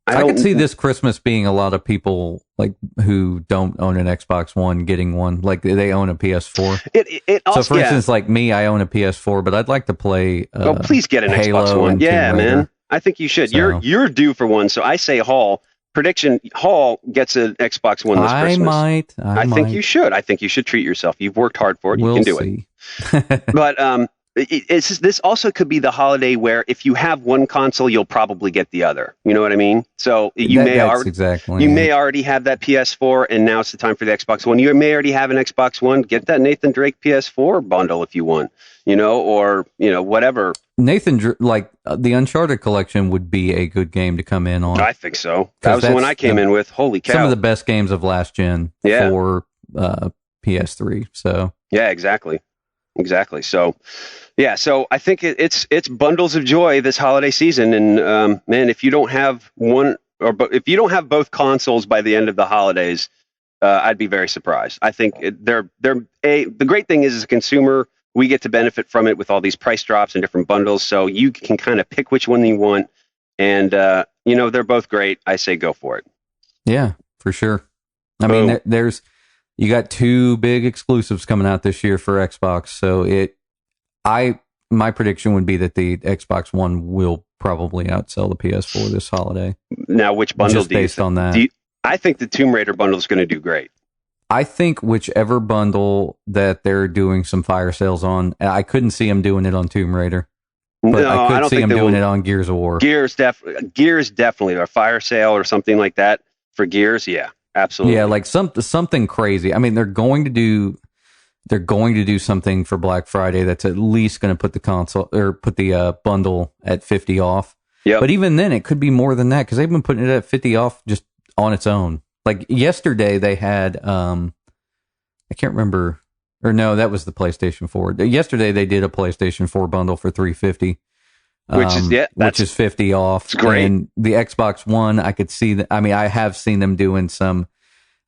could see this Christmas being a lot of people like who don't own an Xbox One getting one. Like they own a PS4. It also, so for instance, like me, I own a PS4, but I'd like to play. Please get an Halo Xbox One. Yeah, man. I think you should. So, you're due for one. So I say Hall. Prediction: Hall gets an Xbox One this Christmas. I think you should. I think you should treat yourself. You've worked hard for it. You can do it. But this also could be the holiday where if you have one console, you'll probably get the other. You know what I mean? So you may already have that PS4, and now it's the time for the Xbox One. You may already have an Xbox One. Get that Nathan Drake PS4 bundle if you want. Or whatever. Nathan, like the Uncharted collection would be a good game to come in on. I think so. That was the one I came in with. Holy cow. Some of the best games of last gen for PS3. So yeah, exactly. So, yeah. So I think it's bundles of joy this holiday season. And man, if you don't have one if you don't have both consoles by the end of the holidays, I'd be very surprised. I think the great thing is as a consumer, we get to benefit from it with all these price drops and different bundles. So you can kind of pick which one you want. And, they're both great. I say go for it. Yeah, for sure. I mean, you got 2 big exclusives coming out this year for Xbox. So my prediction would be that the Xbox One will probably outsell the PS4 this holiday. Now, which bundle just based on that? I think the Tomb Raider bundle is going to do great. I think whichever bundle that they're doing some fire sales on, I couldn't see them doing it on Tomb Raider. But I could see them doing it on Gears of War. Gears definitely, or fire sale or something like that for Gears. Yeah, absolutely. Yeah, like something crazy. I mean, they're going to do. they're going to do something for Black Friday that's at least going to put the console or put the bundle at 50 off. Yep. But even then, it could be more than that because they've been putting it at 50 off just on its own. Like yesterday, they had I can't remember, or no, that was the PlayStation 4. Yesterday, they did a PlayStation 4 bundle for $350, which is 50 off. It's great. And the Xbox One, I could see that. I mean, I have seen them doing some.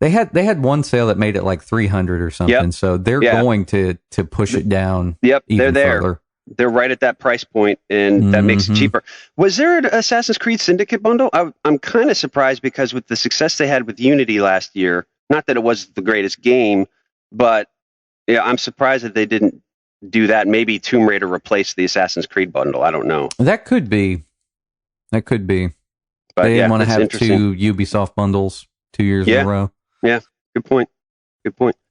They had one sale that made it like 300 or something. Yep. So they're going to push it down. Yep, even they're there. Further. They're right at that price point, and that makes it cheaper. Was there an Assassin's Creed Syndicate bundle? I'm kind of surprised because with the success they had with Unity last year, not that it was the greatest game, but yeah, I'm surprised that they didn't do that. Maybe Tomb Raider replaced the Assassin's Creed bundle. I don't know. That could be. But they didn't want to have two Ubisoft bundles 2 years in a row. Yeah, good point.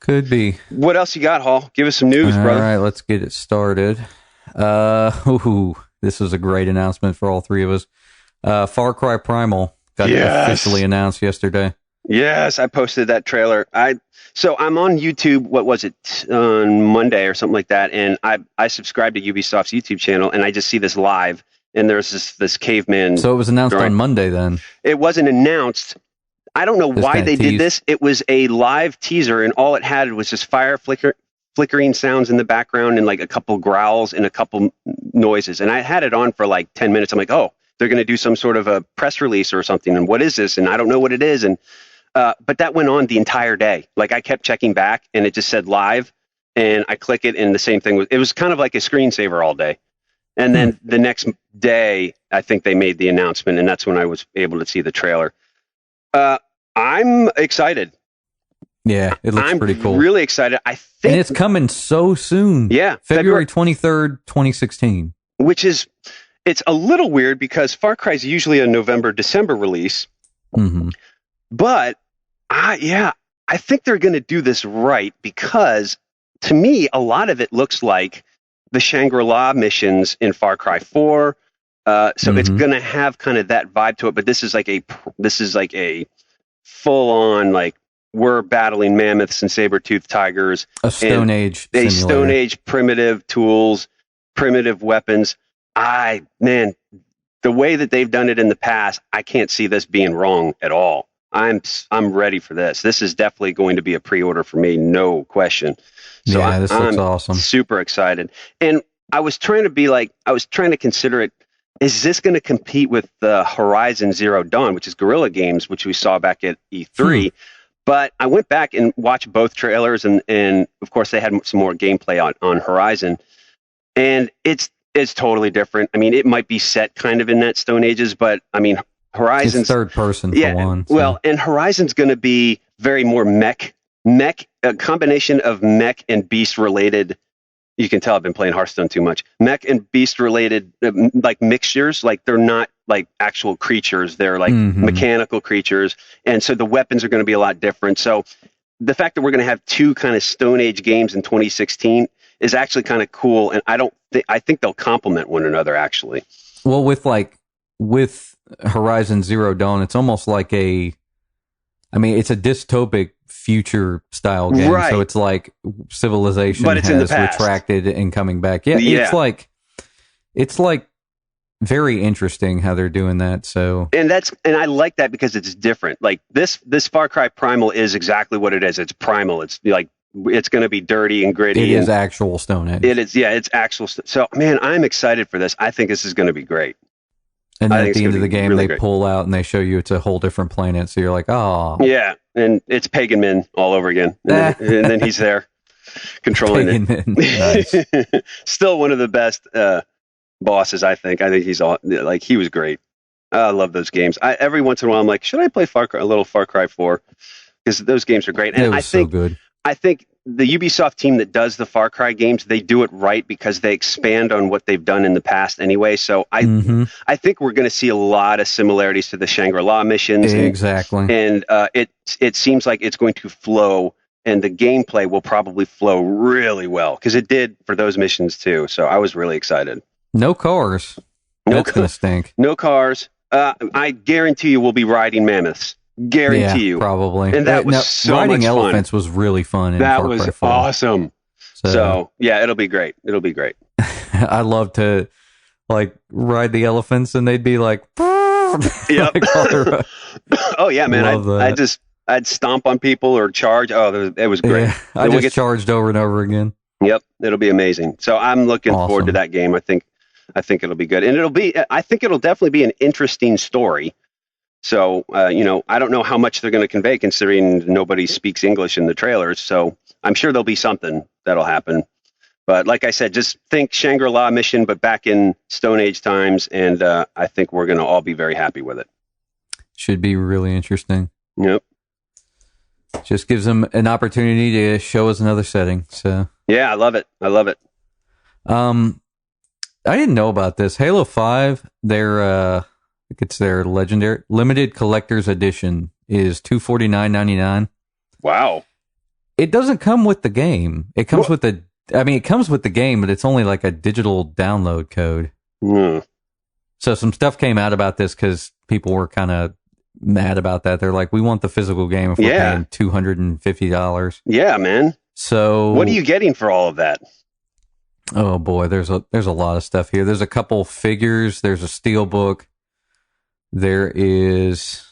Could be. What else you got, Hall? Give us some news, brother. All right, let's get it started. This was a great announcement for all three of us. Far Cry Primal got officially announced yesterday. Yes, I posted that trailer. So I'm on YouTube. What was it, on Monday or something like that? And I subscribed to Ubisoft's YouTube channel, and I just see this live. And there's this caveman. So it was announced on Monday then. It wasn't announced. I don't know why they did this. It was a live teaser, and all it had was just fire flickering sounds in the background and like a couple growls and a couple noises. And I had it on for like 10 minutes. I'm like, oh, they're going to do some sort of a press release or something. And what is this? And I don't know what it is. And but that went on the entire day. Like I kept checking back, and it just said live, and I click it, and the same thing. It was kind of like a screensaver all day. And then the next day, I think they made the announcement, and that's when I was able to see the trailer. I'm excited. Yeah, it looks pretty cool. I'm really excited. I think, and it's coming so soon. Yeah, February 23rd, 2016. Which is, it's a little weird because Far Cry is usually a November-December release. But I think they're going to do this right because, to me, a lot of it looks like the Shangri-La missions in Far Cry 4. So it's going to have kind of that vibe to it, but this is like a full-on, like, we're battling mammoths and saber-toothed tigers. A Stone Age simulator. Stone Age primitive tools, primitive weapons. The way that they've done it in the past, I can't see this being wrong at all. I'm ready for this. This is definitely going to be a pre-order for me, no question. So this looks awesome. Super excited. And I was trying to consider it. Is this going to compete with the Horizon Zero Dawn, which is Guerrilla Games, which we saw back at E3? But I went back and watched both trailers, and of course they had some more gameplay on Horizon, and it's totally different. I mean, it might be set kind of in that Stone Ages, but I mean, Horizon's third person for one. So. Well, and Horizon's going to be very more mech, a combination of mech and beast related. You can tell I've been playing Hearthstone too much. Mech and beast related, like mixtures. Like they're not like actual creatures. They're like mechanical creatures. And so the weapons are going to be a lot different. So the fact that we're going to have two kind of Stone Age games in 2016 is actually kind of cool. And I think they'll complement one another actually. Well, with Horizon Zero Dawn, it's almost like it's a dystopic future style game. Right. So it's like civilization has retracted and coming back. Yeah. It's like very interesting how they're doing that. So, and I like that because it's different. Like this Far Cry Primal is exactly what it is. It's primal. It's like, it's going to be dirty and gritty. It is actual Stone Age. It is. Yeah. It's actual. So man, I'm excited for this. I think this is going to be great. And then at the end of the game, really they pull out and they show you it's a whole different planet. So you're like, oh. Yeah, and it's Pagan Min all over again. And then he's there controlling Pagan it. Nice. Still one of the best bosses, I think. I think he was great. I love those games. Every once in a while, I'm like, should I play a little Far Cry 4? Because those games are great. And so good. I think the Ubisoft team that does the Far Cry games, they do it right because they expand on what they've done in the past anyway. So I think we're going to see a lot of similarities to the Shangri-La missions. Exactly. And it seems like it's going to flow, and the gameplay will probably flow really well because it did for those missions too. So I was really excited. No cars. That's going to stink. No cars. I guarantee you we'll be riding mammoths. Guarantee you. Probably. And that was so riding much elephants fun. Was really fun. That was awesome. So yeah, it'll be great. It'll be great. I love to like ride the elephants, and they'd be like, yep. Like, oh yeah, man. I'd stomp on people or charge. Oh, it was great. Yeah, I just charged over and over again. Yep, it'll be amazing. So I'm looking forward to that game. I think it'll be good, and I think it'll definitely be an interesting story. So I don't know how much they're going to convey, considering nobody speaks English in the trailers. So I'm sure there'll be something that'll happen. But like I said, just think Shangri-La mission, but back in Stone Age times, and I think we're going to all be very happy with it. Should be really interesting. Yep. Just gives them an opportunity to show us another setting. So yeah, I love it. I didn't know about this. Halo 5, I think it's their legendary limited collector's edition is $249.99. Wow. It doesn't come with the game. It comes with it comes with the game, but it's only like a digital download code. So some stuff came out about this because people were kind of mad about that. They're like, we want the physical game if we're paying $250. Yeah, man. So what are you getting for all of that? Oh boy, there's a lot of stuff here. There's a couple figures. There's a steelbook. There is,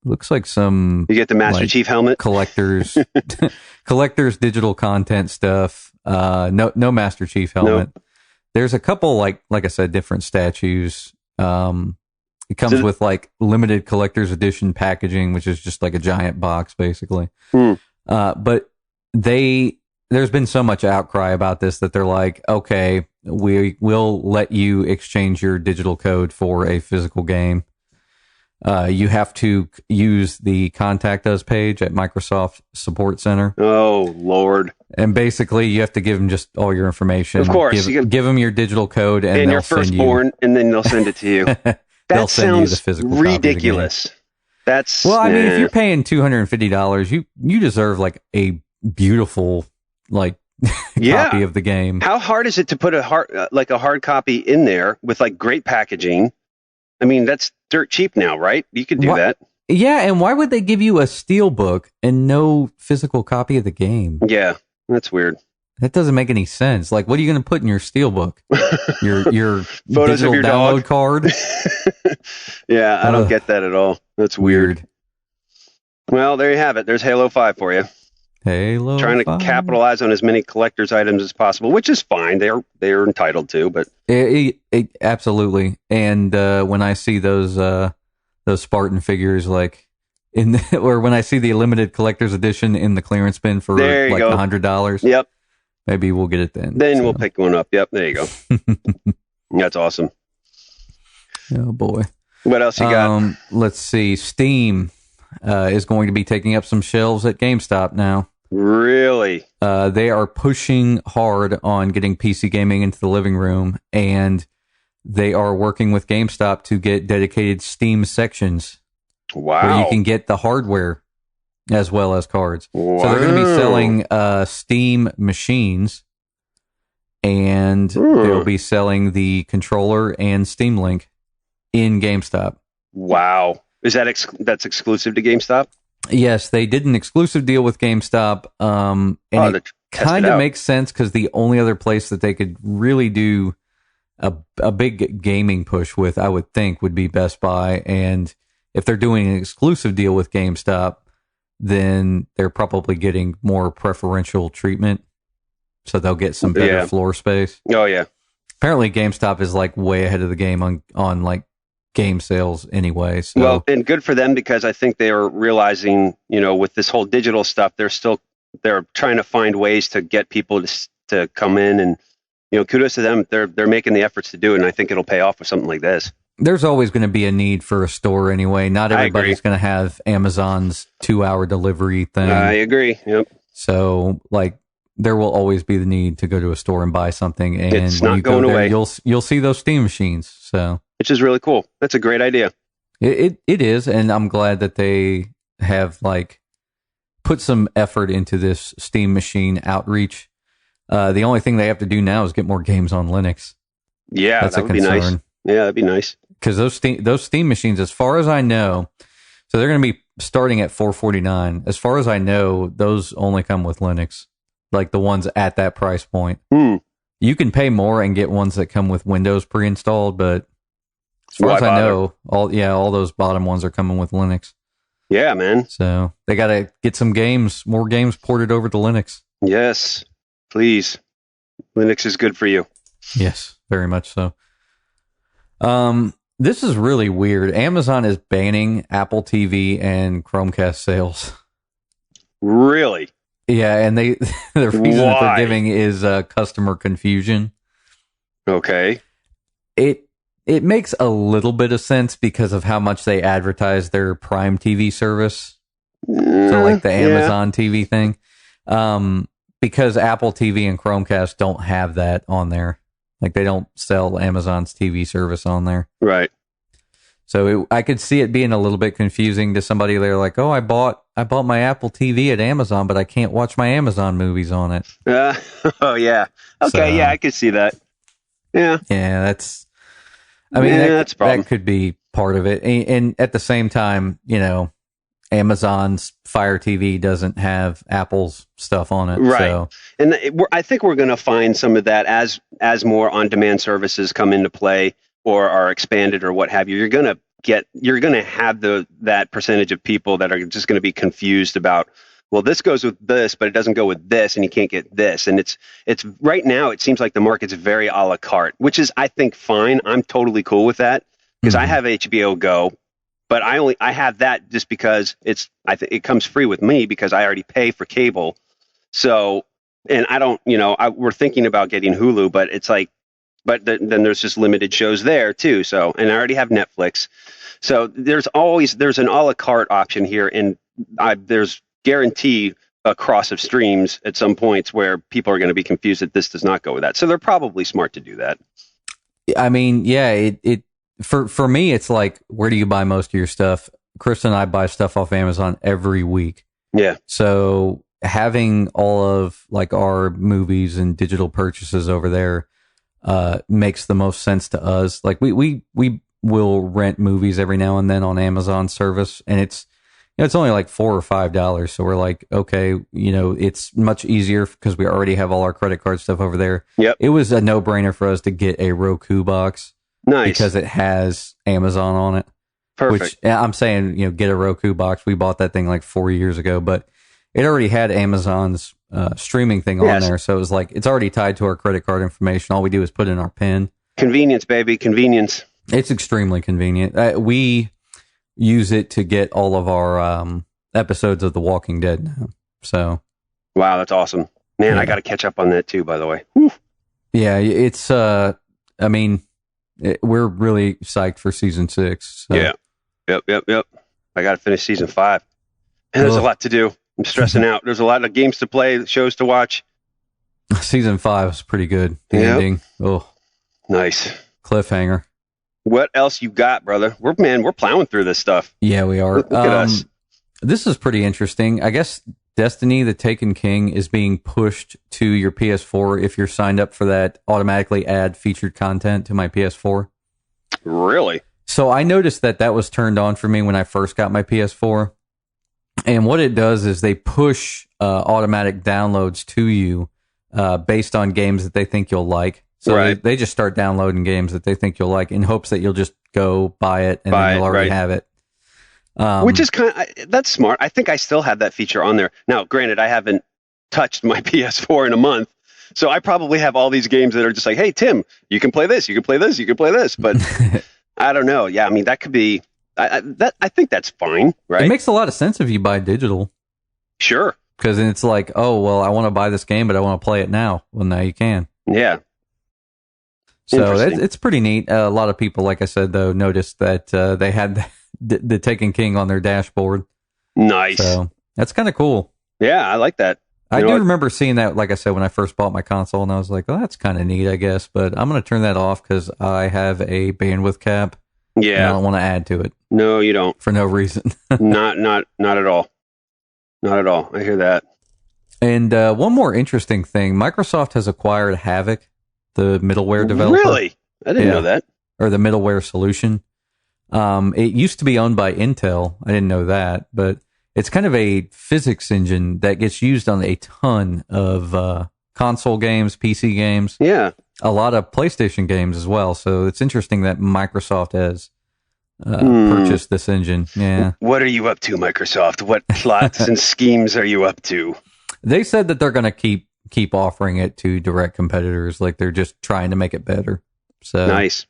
looks like some. You get the Master Chief helmet. Collectors digital content stuff. No Master Chief helmet. Nope. There's a couple like I said, different statues. It comes with like limited collector's edition packaging, which is just like a giant box basically. But there's been so much outcry about this that they're like, okay, we will let you exchange your digital code for a physical game. You have to use the Contact Us page at Microsoft Support Center. Oh, Lord. And basically, you have to give them just all your information. Of course. Give them your digital code, and your firstborn, and then they'll send it to you. That sounds ridiculous. That's well, I mean, if you're paying $250, you deserve like a beautiful copy of the game. How hard is it to put a hard copy in there with like great packaging? I mean, that's dirt cheap now, right? You could do that. Yeah, and why would they give you a steelbook and no physical copy of the game? Yeah, that's weird. That doesn't make any sense. Like, what are you going to put in your steelbook? Your photos digital of your download dog card? Yeah, I don't get that at all. That's weird. Well, there you have it. There's Halo 5 for you. Halo Trying to 5. capitalize on as many collector's items as possible, which is fine. They're entitled to, but absolutely. And when I see those Spartan figures, like or when I see the limited collector's edition in the clearance bin for like $100, yep, maybe we'll get it then. Then we'll pick one up. Yep, there you go. That's awesome. Oh boy, what else you got? Let's see. Steam is going to be taking up some shelves at GameStop now. Really? They are pushing hard on getting PC gaming into the living room, and they are working with GameStop to get dedicated Steam sections. Wow. Where you can get the hardware as well as cards. Wow. So they're going to be selling Steam machines, and they'll be selling the controller and Steam Link in GameStop. Wow. Is that that's exclusive to GameStop? Yes, they did an exclusive deal with GameStop, and it kind of makes sense because the only other place that they could really do a big gaming push with, I would think, would be Best Buy. And if they're doing an exclusive deal with GameStop, then they're probably getting more preferential treatment, so they'll get some better floor space. Oh yeah. Apparently, GameStop is like way ahead of the game on like game sales anyway. So. Well, and good for them, because I think they are realizing, with this whole digital stuff, they're trying to find ways to get people to come in, and kudos to them. They're making the efforts to do it, and I think it'll pay off with something like this. There's always going to be a need for a store anyway. Not everybody's going to have Amazon's 2-hour delivery thing. I agree. Yep. So there will always be the need to go to a store and buy something, and it's when not you going go there, away. You'll see those Steam machines. So. Which is really cool. That's a great idea. It is, and I'm glad that they have put some effort into this Steam machine outreach. The only thing they have to do now is get more games on Linux. Yeah, that's that would be nice. Yeah, that'd be nice. Because those Steam machines, as far as I know, so they're going to be starting at $449. As far as I know, those only come with Linux. like the ones at that price point. Hmm. You can pay more and get ones that come with Windows pre-installed, but as far as I know, all those bottom ones are coming with Linux. Yeah, man. So they got to get more games ported over to Linux. Yes, please. Linux is good for you. Yes, very much so. This is really weird. Amazon is banning Apple TV and Chromecast sales. Really? Yeah, and the reason that they're giving is customer confusion. Okay. It makes a little bit of sense because of how much they advertise their Prime TV service. So like the Amazon TV thing. Because Apple TV and Chromecast don't have that on there. Like they don't sell Amazon's TV service on there. Right. So I could see it being a little bit confusing to somebody. They're like, "Oh, I bought my Apple TV at Amazon, but I can't watch my Amazon movies on it." Oh yeah. Okay, I could see that. Yeah. Yeah, that's. I mean, that could be part of it, and at the same time, Amazon's Fire TV doesn't have Apple's stuff on it, right? So. And I think we're going to find some of that as more on-demand services come into play or are expanded or what have you. You're going to have that percentage of people that are just going to be confused about, well, this goes with this, but it doesn't go with this, and you can't get this. And it's right now it seems like the market's very a la carte, which is, I think, fine. I'm totally cool with that because I have HBO Go, but I have that just because I think it comes free with me because I already pay for cable. So, and I don't, we're thinking about getting Hulu, but it's like, but then there's just limited shows there too. So, and I already have Netflix. So there's an a la carte option here, and there's guarantee a cross of streams at some points where people are going to be confused that this does not go with that. So they're probably smart to do that. I mean, yeah, for me, it's like, where do you buy most of your stuff? Chris and I buy stuff off Amazon every week. Yeah. So having all of like our movies and digital purchases over there makes the most sense to us. Like we will rent movies every now and then on Amazon service, and it's only like $4 or $5. So we're like, okay, it's much easier because we already have all our credit card stuff over there. Yep. It was a no-brainer for us to get a Roku box. Nice. Because it has Amazon on it. Perfect. Which I'm saying, get a Roku box. We bought that thing like 4 years ago, but it already had Amazon's streaming thing on there. So it was like, it's already tied to our credit card information. All we do is put in our PIN. Convenience, baby. Convenience. It's extremely convenient. We use it to get all of our episodes of The Walking Dead now. So, wow, that's awesome, man. Yeah. I got to catch up on that too, by the way. Whew. Yeah, it's. I mean, we're really psyched for season 6. So. Yeah. Yep. I got to finish season 5. And there's a lot to do. I'm stressing out. There's a lot of games to play, shows to watch. Season 5 is pretty good. The ending. Oh, nice cliffhanger. What else you got, brother? We're plowing through this stuff. Yeah, we are. Look at us. This is pretty interesting. I guess Destiny, the Taken King, is being pushed to your PS4 if you're signed up for that automatically add featured content to my PS4. Really? So I noticed that was turned on for me when I first got my PS4. And what it does is they push automatic downloads to you based on games that they think you'll like. So they just start downloading games that they think you'll like in hopes that you'll just go buy it and then you'll already have it. Which is that's smart. I think I still have that feature on there. Now, granted, I haven't touched my PS4 in a month, so I probably have all these games that are just like, hey, Tim, you can play this, you can play this, you can play this. But I don't know. Yeah, I mean, that could be, I think that's fine, right? It makes a lot of sense if you buy digital. Sure. Because then it's like, oh, well, I want to buy this game, but I want to play it now. Well, now you can. Yeah. So it's pretty neat. A lot of people, like I said, though, noticed that they had the Taken King on their dashboard. Nice. So that's kind of cool. Yeah, I like that. I do remember seeing that, like I said, when I first bought my console, and I was like, oh, that's kind of neat, I guess. But I'm going to turn that off because I have a bandwidth cap. Yeah. And I don't want to add to it. No, you don't. For no reason. Not at all. Not at all. I hear that. And one more interesting thing. Microsoft has acquired Havok, the middleware developer. Really? I didn't know that. Or the middleware solution. It used to be owned by Intel. I didn't know that, but It's kind of a physics engine that gets used on a ton of console games, PC games. Yeah. A lot of PlayStation games as well. So it's interesting that Microsoft has purchased this engine. Yeah. What are you up to, Microsoft? What plots and schemes are you up to? They said that they're going to keep offering it to direct competitors. Like they're just trying to make it better. So nice.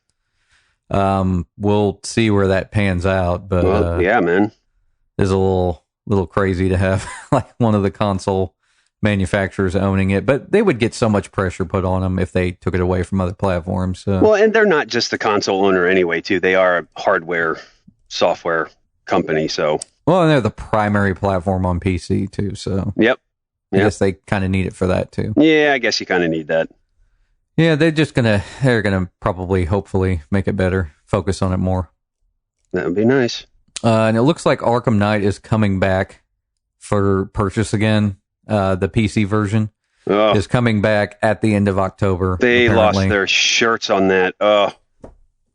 We'll see where that pans out. But yeah, man, it's a little crazy to have like one of the console manufacturers owning it, but they would get so much pressure put on them if they took it away from other platforms. So. Well, and they're not just the console owner anyway, too. They are a hardware, software company. So, well, and they're the primary platform on PC too. So, yep. I guess they kind of need it for that too. Yeah, I guess you kind of need that. Yeah, they're gonna probably, hopefully, make it better, focus on it more. That would be nice. And it looks like Arkham Knight is coming back for purchase again. The PC version is coming back at the end of October. They apparently. lost their shirts on that. Well,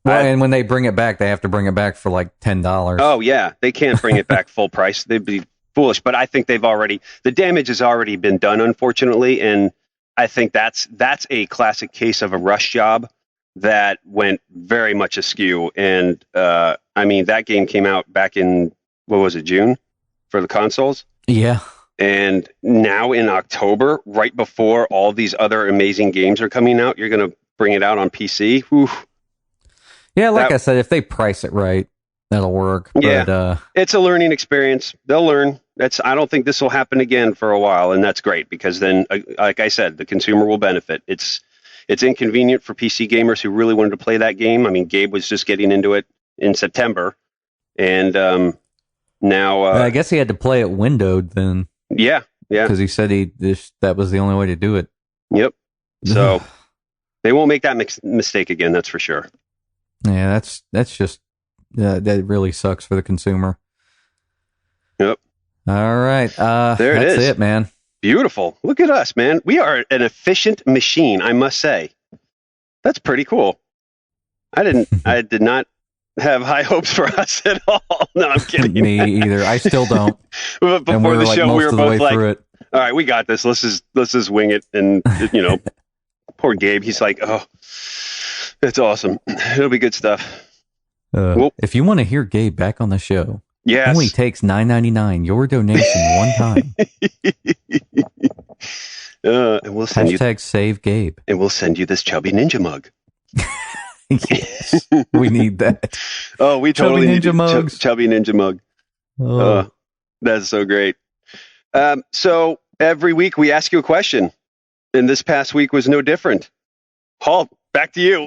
and when they bring it back, they have to bring it back for like $10. Oh, yeah. They can't bring it back full price. They'd be foolish. But I think the damage has already been done, unfortunately. And I think that's a classic case of a rush job that went very much askew. And I mean, that game came out back in, what was it, June for the consoles? Yeah. And now in October, right before all these other amazing games are coming out, you're going to bring it out on PC. Whew. Yeah, like I said, if they price it right, that'll work. Yeah, but, it's a learning experience. They'll learn. I don't think this will happen again for a while, and that's great because then, like I said, the consumer will benefit. It's inconvenient for PC gamers who really wanted to play that game. I mean, Gabe was just getting into it in September, and now I guess he had to play it windowed then. Yeah, because he said that was the only way to do it. Yep. So they won't make that mistake again. That's for sure. Yeah, that's just that really sucks for the consumer. Yep. All right. There it is. That's it, man. Beautiful. Look at us, man. We are an efficient machine, I must say. That's pretty cool. I did not have high hopes for us at all. No, I'm kidding. Me either. I still don't. But before the show, we were both like, it. all right, we got this. Let's just wing it. And, poor Gabe, he's like, oh, it's awesome. It'll be good stuff. If you want to hear Gabe back on the show, yes. Only takes $9.99. Your donation one time. And we'll send # save Gabe. And we'll send you this Chubby Ninja mug. Yes, we need that. Oh, we totally Chubby need Ninja mugs. Chubby Ninja mug. Oh, that's so great. So every week we ask you a question, and this past week was no different. Hall, back to you.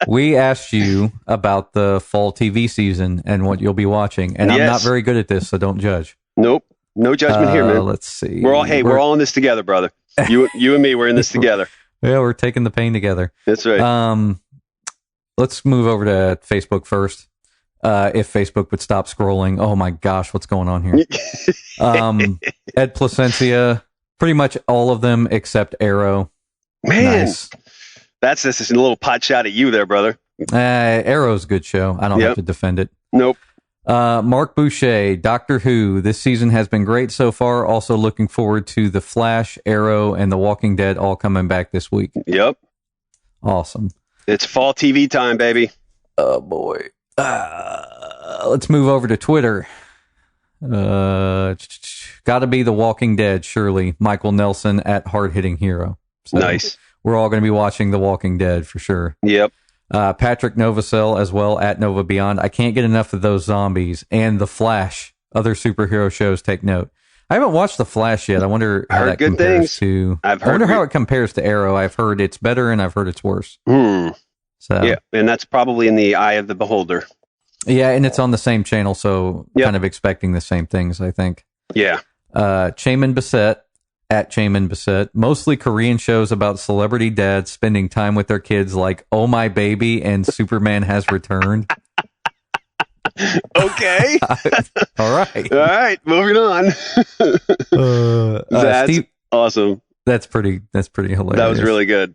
We asked you about the fall TV season and what you'll be watching, and I'm not very good at this, so don't judge. Nope, no judgment here, man. Let's see. We're all in this together, brother. You and me, we're in this together. Yeah, we're taking the pain together. That's right. Let's move over to Facebook first. If Facebook would stop scrolling. Oh my gosh, what's going on here? Ed Placencia, pretty much all of them except Arrow. Man, nice. That's just a little pot shot at you there, brother. Arrow's a good show. I don't have to defend it. Nope. Mark Boucher, Doctor Who. This season has been great so far. Also looking forward to The Flash, Arrow, and The Walking Dead all coming back this week. Yep. Awesome. It's fall TV time, baby. Oh, boy. Let's move over to Twitter. Gotta be The Walking Dead, surely. Michael Nelson at Hard Hitting Hero. So nice. We're all going to be watching The Walking Dead for sure. Yep. Patrick Novacell as well at Nova Beyond. I can't get enough of those zombies and The Flash. Other superhero shows take note. I haven't watched The Flash yet. I wonder how that compares to. I wonder how it compares to Arrow. I've heard it's better and I've heard it's worse. So yeah, and that's probably in the eye of the beholder. Yeah, and it's on the same channel, so kind of expecting the same things, I think. Yeah. Chaman Bissett at Chaman Bissett. Mostly Korean shows about celebrity dads spending time with their kids, like Oh My Baby and Superman Has Returned. Okay. All right. All right. Moving on. That's awesome. That's pretty hilarious. That was really good.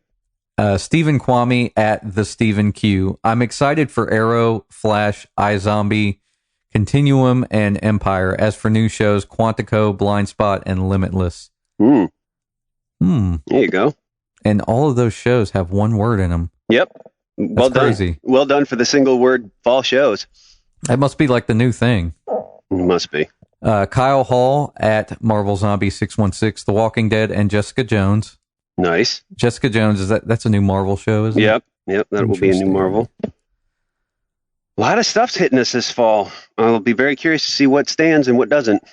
Stephen Kwame at the Stephen Q. I'm excited for Arrow, Flash, iZombie Continuum, and Empire. As for new shows, Quantico, Blind Spot, and Limitless. There you go. And all of those shows have one word in them. Yep. Well done. Crazy. Well done for the single word fall shows. That must be like the new thing. Must be. Kyle Hall at Marvel Zombie 616, The Walking Dead, and Jessica Jones. Nice. Jessica Jones, that's a new Marvel show, isn't it? Yep, that will be a new Marvel. A lot of stuff's hitting us this fall. I'll be very curious to see what stands and what doesn't.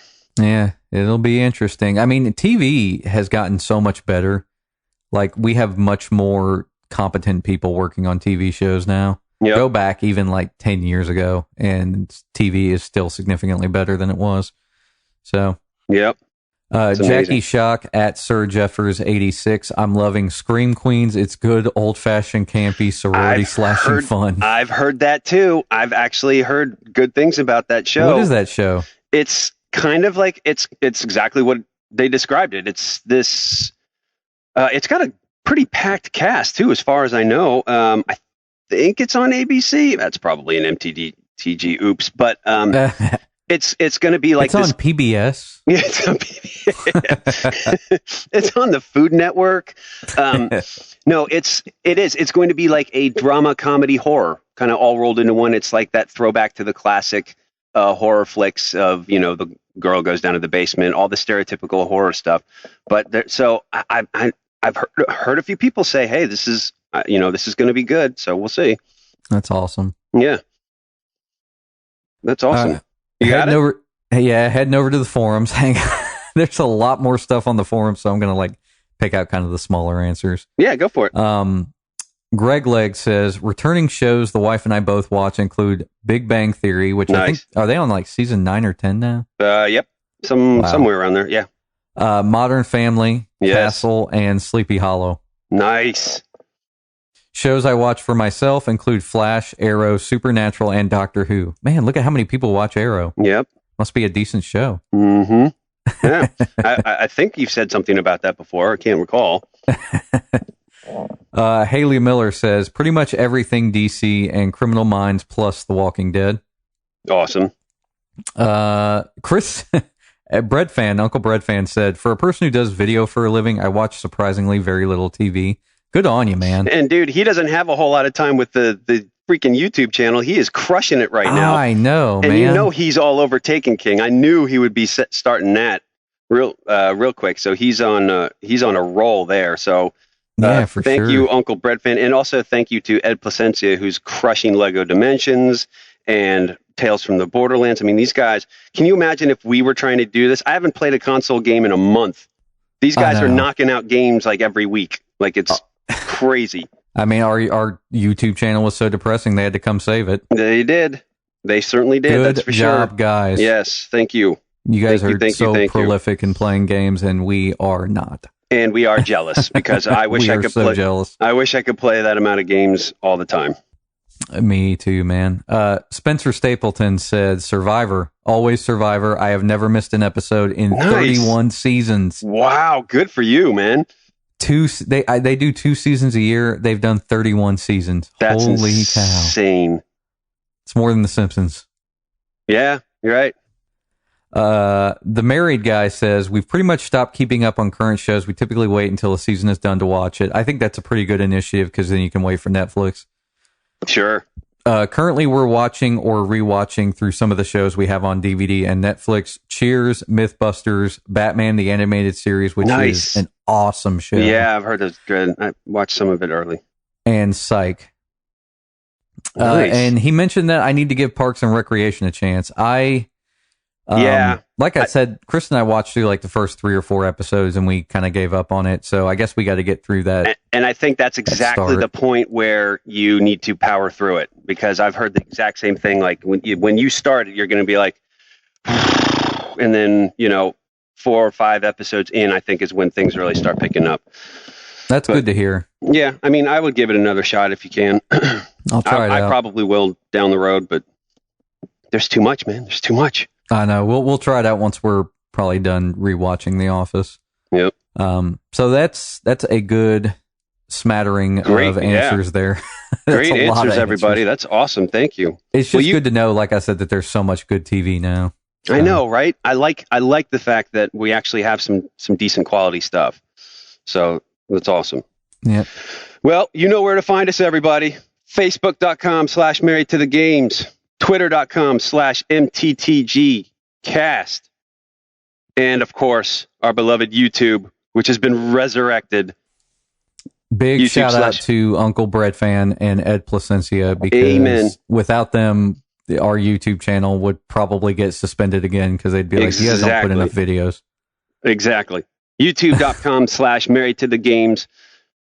Yeah, it'll be interesting. I mean, TV has gotten so much better. Like, we have much more competent people working on TV shows now. Yep. Go back even like 10 years ago, and TV is still significantly better than it was. So, yep. Jackie Shock at Sir Jeffers 86. I'm loving Scream Queens. It's good, old-fashioned, campy, sorority slashing fun. I've heard that too. I've actually heard good things about that show. What is that show? It's kind of like it's exactly what they described it. It's this. It's got a pretty packed cast too, as far as I know. I think it's on ABC. That's probably an MTG. Oops, but it's going to be like it's on PBS. Yeah, it's on PBS. It's on the Food Network. No, it is. It's going to be like a drama, comedy, horror, kind of all rolled into one. It's like that throwback to the classic horror flicks of, the girl goes down to the basement, all the stereotypical horror stuff. But so I've heard a few people say, "Hey, this is this is going to be good." So we'll see. That's awesome. Yeah, that's awesome. You got it? Heading over to the forums. Hang on. There's a lot more stuff on the forums, so I'm going to pick out kind of the smaller answers. Yeah, go for it. Greg Legg says, returning shows the wife and I both watch include Big Bang Theory, which I think, are they on season 9 or 10 now? Yep. Somewhere around there. Yeah. Modern Family, yes. Castle, and Sleepy Hollow. Nice. Shows I watch for myself include Flash, Arrow, Supernatural, and Doctor Who. Man, look at how many people watch Arrow. Yep. Must be a decent show. Mm-hmm. Yeah. I think you've said something about that before. I can't recall. Haley Miller says, pretty much everything DC and Criminal Minds plus The Walking Dead. Awesome. Chris, Uncle Bread Fan said, for a person who does video for a living, I watch surprisingly very little TV. Good on you, man. And dude, he doesn't have a whole lot of time with the freaking YouTube channel. He is crushing it right now. I know, and man. He's all over Taken King. I knew he would be starting that real quick. So he's on a roll there. So yeah, for thank sure. you, Uncle Breadfan, and also thank you to Ed Placencia, who's crushing Lego Dimensions and Tales from the Borderlands. I mean, these guys. Can you imagine if we were trying to do this? I haven't played a console game in a month. These guys are knocking out games every week. It's crazy. I mean, our YouTube channel was so depressing they had to come save it. They did. They certainly did. Good that's for job, sure. Guys. Yes, thank you. You guys are so prolific in playing games, and we are not. And we are jealous because I wish I could play. Jealous. I wish I could play that amount of games all the time. Me too, man. Spencer Stapleton said, Survivor, always Survivor. I have never missed an episode in 31 seasons. Wow, good for you, man. They do 2 seasons a year. They've done 31 seasons. That's Holy insane. Cow. It's more than The Simpsons. Yeah, you're right. The married guy says, we've pretty much stopped keeping up on current shows. We typically wait until the season is done to watch it. I think that's a pretty good initiative because then you can wait for Netflix. Sure. Currently, we're watching or rewatching through some of the shows we have on DVD and Netflix. Cheers, Mythbusters, Batman the Animated Series, which is an awesome show. Yeah, I've heard it's good. I watched some of it early. And Psych. Nice. And he mentioned that I need to give Parks and Recreation a chance. Like I said, Chris and I watched through the first 3 or 4 episodes and we kind of gave up on it. So I guess we got to get through that. And I think that's exactly the point where you need to power through it, because I've heard the exact same thing. When you start it, you're going to be like, and then, 4 or 5 episodes in, I think is when things really start picking up. That's good to hear. Yeah. I mean, I would give it another shot if you can. I'll try it out. I probably will down the road, but there's too much, man. There's too much. I know. We'll try it out once we're probably done rewatching The Office. Yep. So that's a good smattering of answers there. Great answers, everybody. That's awesome. Thank you. It's just good to know, like I said, that there's so much good TV now. I know, right? I like the fact that we actually have some decent quality stuff. So that's awesome. Yeah. Well, you know where to find us, everybody. Facebook.com/married to the games, Twitter.com/MTTGcast, and of course, our beloved YouTube, which has been resurrected. Big YouTube shout out to Uncle Bread Fan and Ed Placencia, because without them, our YouTube channel would probably get suspended again, because they'd be like, you guys don't put enough videos. Exactly. YouTube.com/married to the games.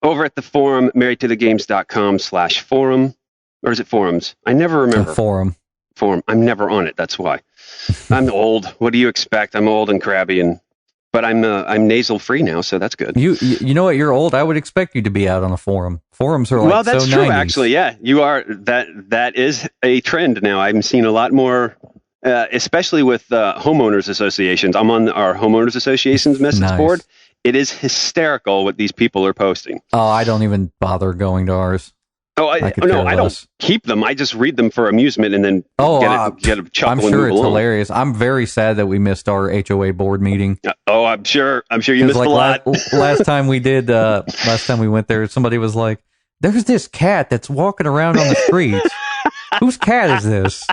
Over at the forum, marriedtothegames.com/forum. Or is it forums? I never remember. Forum. I'm never on it. That's why. I'm old. What do you expect? I'm old and crabby, but I'm nasal free now, so that's good. You know what? You're old. I would expect you to be out on a forum. Forums are like, well, that's so true. 90s. Actually, yeah, you are. That is a trend now. I'm seeing a lot more, especially with homeowners associations. I'm on our homeowners association's message board. It is hysterical what these people are posting. Oh, I don't even bother going to ours. Oh, I don't keep them. I just read them for amusement and then get a chuckle. I'm sure it's hilarious. I'm very sad that we missed our HOA board meeting. Oh, I'm sure you missed a lot. Last time we went there, somebody was like, "There's this cat that's walking around on the streets. Whose cat is this?"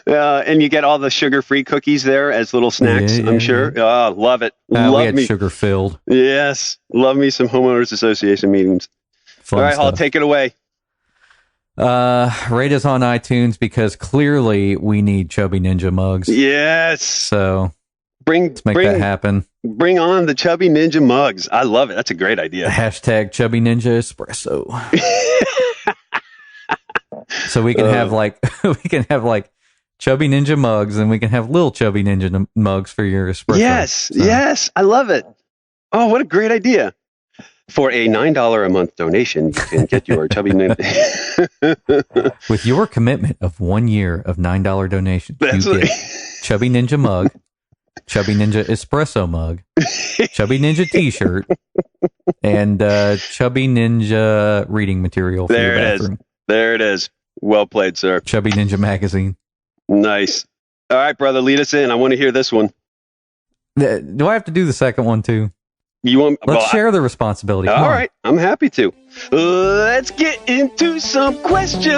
And you get all the sugar-free cookies there as little snacks, I'm sure. Oh, love it. We had sugar-filled. Yes. Love me some homeowners association meetings. All right, Hall, take it away. Rate us on iTunes, because clearly we need Chubby Ninja mugs. Yes. So let's make that happen. Bring on the Chubby Ninja mugs. I love it. That's a great idea. Hashtag Chubby Ninja Espresso. So we can have Chubby Ninja mugs, and we can have little Chubby Ninja mugs for your espresso. Yes, I love it. Oh, what a great idea. For a $9 a month donation, you can get your Chubby Ninja. With your commitment of 1 year of $9 donation, you get Chubby Ninja mug, Chubby Ninja Espresso mug, Chubby Ninja t-shirt, and Chubby Ninja reading material for your bathroom. There it is. Well played, sir. Chubby Ninja magazine. Nice. All right, brother, lead us in. I want to hear this one. Do I have to do the second one too? Let's share the responsibility. All right, I'm happy to. Let's get into some questions.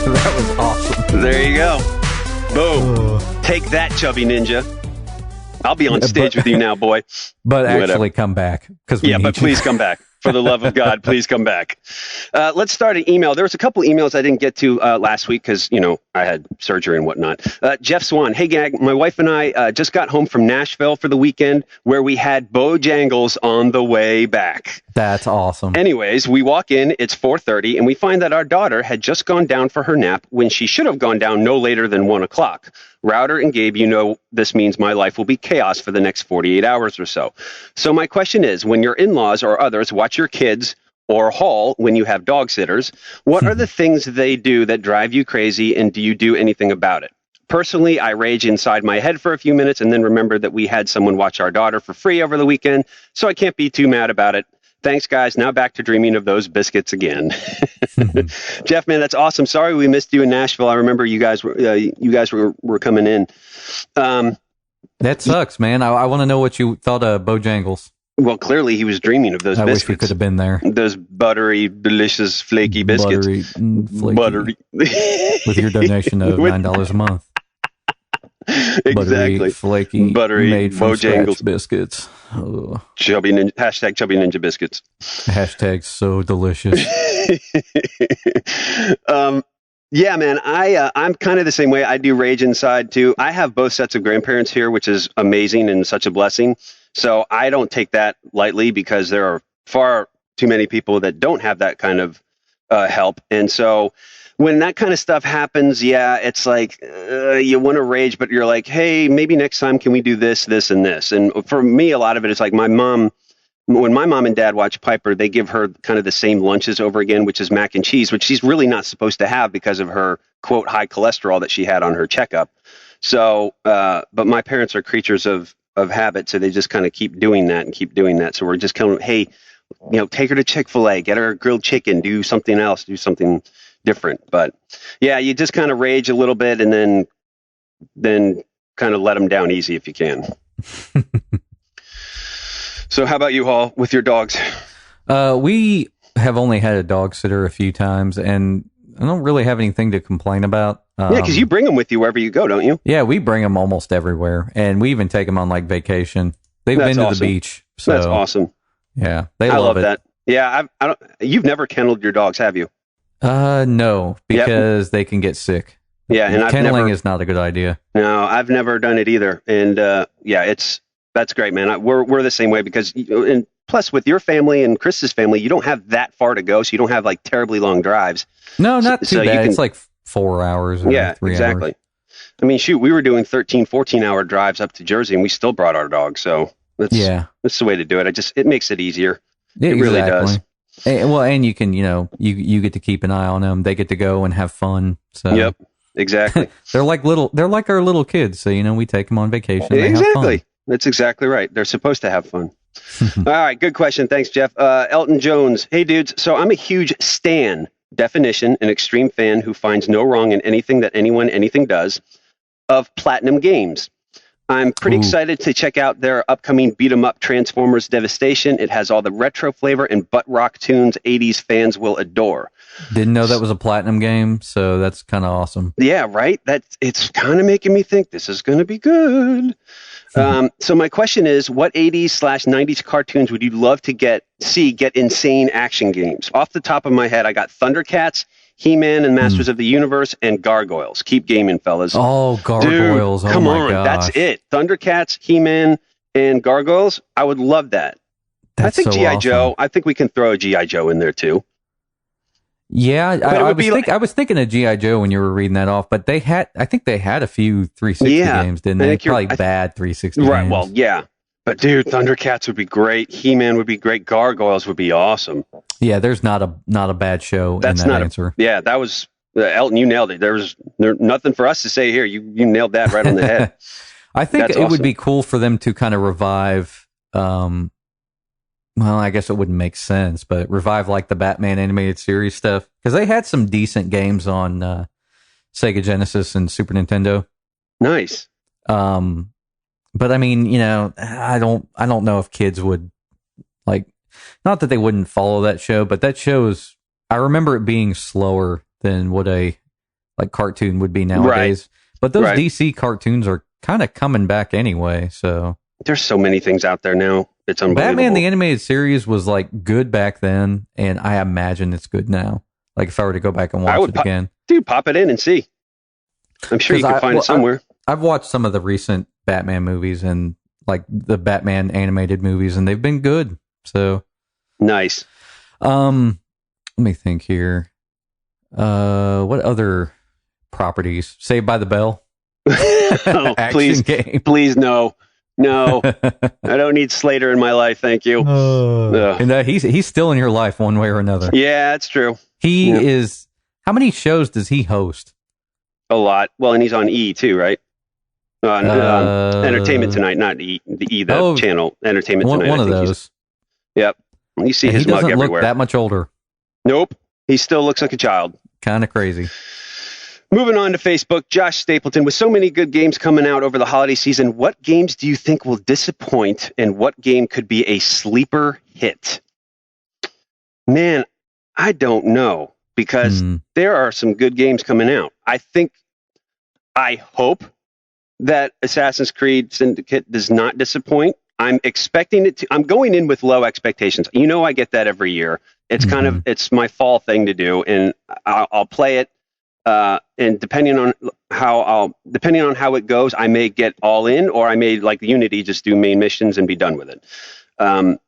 That was awesome. There you go. Boom. Take that, Chubby Ninja. I'll be on stage with you now, boy. But actually come back. But please come back. For the love of God, please come back. Let's start an email. There was a couple emails I didn't get to last week because, I had surgery and whatnot. Jeff Swan. Hey, gang. My wife and I just got home from Nashville for the weekend, where we had Bojangles on the way back. That's awesome. Anyways, we walk in. It's 4:30, and we find that our daughter had just gone down for her nap when she should have gone down no later than 1 o'clock. Router and Gabe, this means my life will be chaos for the next 48 hours or so. So my question is, when your in-laws or others watch your kids, or Hall when you have dog sitters, what are the things they do that drive you crazy, and do you do anything about it? Personally, I rage inside my head for a few minutes and then remember that we had someone watch our daughter for free over the weekend, so I can't be too mad about it. Thanks, guys. Now back to dreaming of those biscuits again. Jeff, man, that's awesome. Sorry we missed you in Nashville. I remember you guys were coming in. That sucks, man. I want to know what you thought of Bojangles. Well, clearly he was dreaming of those biscuits. I wish we could have been there. Those buttery, delicious, flaky biscuits. Buttery. With your donation of $9 a month. Exactly. Buttery, flaky, buttery, made from Bojangles scratch biscuits. Oh. Chubby Ninja, hashtag Chubby Ninja biscuits. Hashtag so delicious. Yeah, man, I'm kind of the same way. I do rage inside too. I have both sets of grandparents here, which is amazing and such a blessing. So I don't take that lightly, because there are far too many people that don't have that kind of help. And so when that kind of stuff happens, yeah, it's like you want to rage, but you're like, hey, maybe next time can we do this, this, and this? And for me, a lot of it is like my mom when my mom and dad watch Piper, they give her kind of the same lunches over again, which is mac and cheese, which she's really not supposed to have because of her, quote, high cholesterol that she had on her checkup. So, but my parents are creatures of habit, so they just kind of keep doing that and keep doing that. So we're just kind of, hey, take her to Chick-fil-A, get her grilled chicken, do something else, do something different. But yeah, you just kind of rage a little bit and then kind of let them down easy if you can. So how about you, Hall, with your dogs? We have only had a dog sitter a few times, and I don't really have anything to complain about. Yeah, because you bring them with you wherever you go, don't you? Yeah, we bring them almost everywhere, and we even take them on like vacation. They've been to the beach. So that's awesome. Yeah, I love it. That. Yeah, I don't. You've never kenneled your dogs, have you? No, because they can get sick. Yeah, and kenneling is not a good idea. No, I've never done it either, and that's great, man. We're the same way because, and plus with your family and Chris's family, you don't have that far to go, so you don't have like terribly long drives. No, not too bad. It's like 4 hours. Or 3 exactly. Hours. I mean, shoot, we were doing 13, 14-hour drives up to Jersey, and we still brought our dog. So that's the way to do it. It makes it easier. It really does. And you can, you get to keep an eye on them. They get to go and have fun. So yep, exactly. they're like our little kids. So we take them on vacation. They exactly. have fun. That's exactly right. They're supposed to have fun. All right, good question. Thanks, Jeff. Elton Jones. Hey, dudes. So I'm a huge stan. Definition, an extreme fan who finds no wrong in anything that anything does, of Platinum Games. I'm pretty excited to check out their upcoming beat-em-up Transformers Devastation. It has all the retro flavor and butt rock tunes 80s fans will adore. Didn't know that was a Platinum game, so that's kind of awesome. Yeah, right? It's kind of making me think this is going to be good. So my question is, what 80s/90s cartoons would you love to get insane action games? Off the top of my head, I got Thundercats, He-Man and Masters of the Universe, and Gargoyles. Keep gaming, fellas. Oh, Gargoyles. Dude, come on. Gosh. That's it. Thundercats, He-Man, and Gargoyles. I would love that. I think so G.I. Joe. I think we can throw a G.I. Joe in there, too. Yeah, I was thinking of G.I. Joe when you were reading that off, but I think they had a few 360 games, didn't they? Probably bad 360 games. Right, well, yeah. But dude, Thundercats would be great. He-Man would be great. Gargoyles would be awesome. Yeah, there's not a bad show in that answer. That was Elton. You nailed it. There's nothing for us to say here. You nailed that right on the head. I think it would be cool for them to kind of revive. Well, I guess it wouldn't make sense, but revive like the Batman animated series stuff, because they had some decent games on Sega Genesis and Super Nintendo. Nice. But I mean, I don't know if kids would like, not that they wouldn't follow that show, but that show I remember it being slower than what a cartoon would be nowadays. Right. But those DC cartoons are kind of coming back anyway. So there's so many things out there now. It's unbelievable. Batman the animated series was good back then, and I imagine it's good now. Like if I were to go back and watch it again, dude, pop it in and see. I'm sure you can find it somewhere. I've watched some of the recent Batman movies and the Batman animated movies, and they've been good. So nice. Let me think here. What other properties? Saved by the Bell. Please no. No, I don't need Slater in my life. Thank you. And he's still in your life one way or another. Yeah, that's true. He is. How many shows does he host? A lot. Well, and he's on E too, right? Entertainment Tonight, not E. The channel Entertainment Tonight. One of those. Yep. You see his mug everywhere. He doesn't look that much older. Nope. He still looks like a child. Kind of crazy. Moving on to Facebook, Josh Stapleton. With so many good games coming out over the holiday season, what games do you think will disappoint, and what game could be a sleeper hit? Man, I don't know, because there are some good games coming out. I hope that Assassin's Creed Syndicate does not disappoint. I'm expecting it to. I'm going in with low expectations. I get that every year. It's it's my fall thing to do, and I'll play it. And depending on how it goes, I may get all in, or I may, like Unity, just do main missions and be done with it.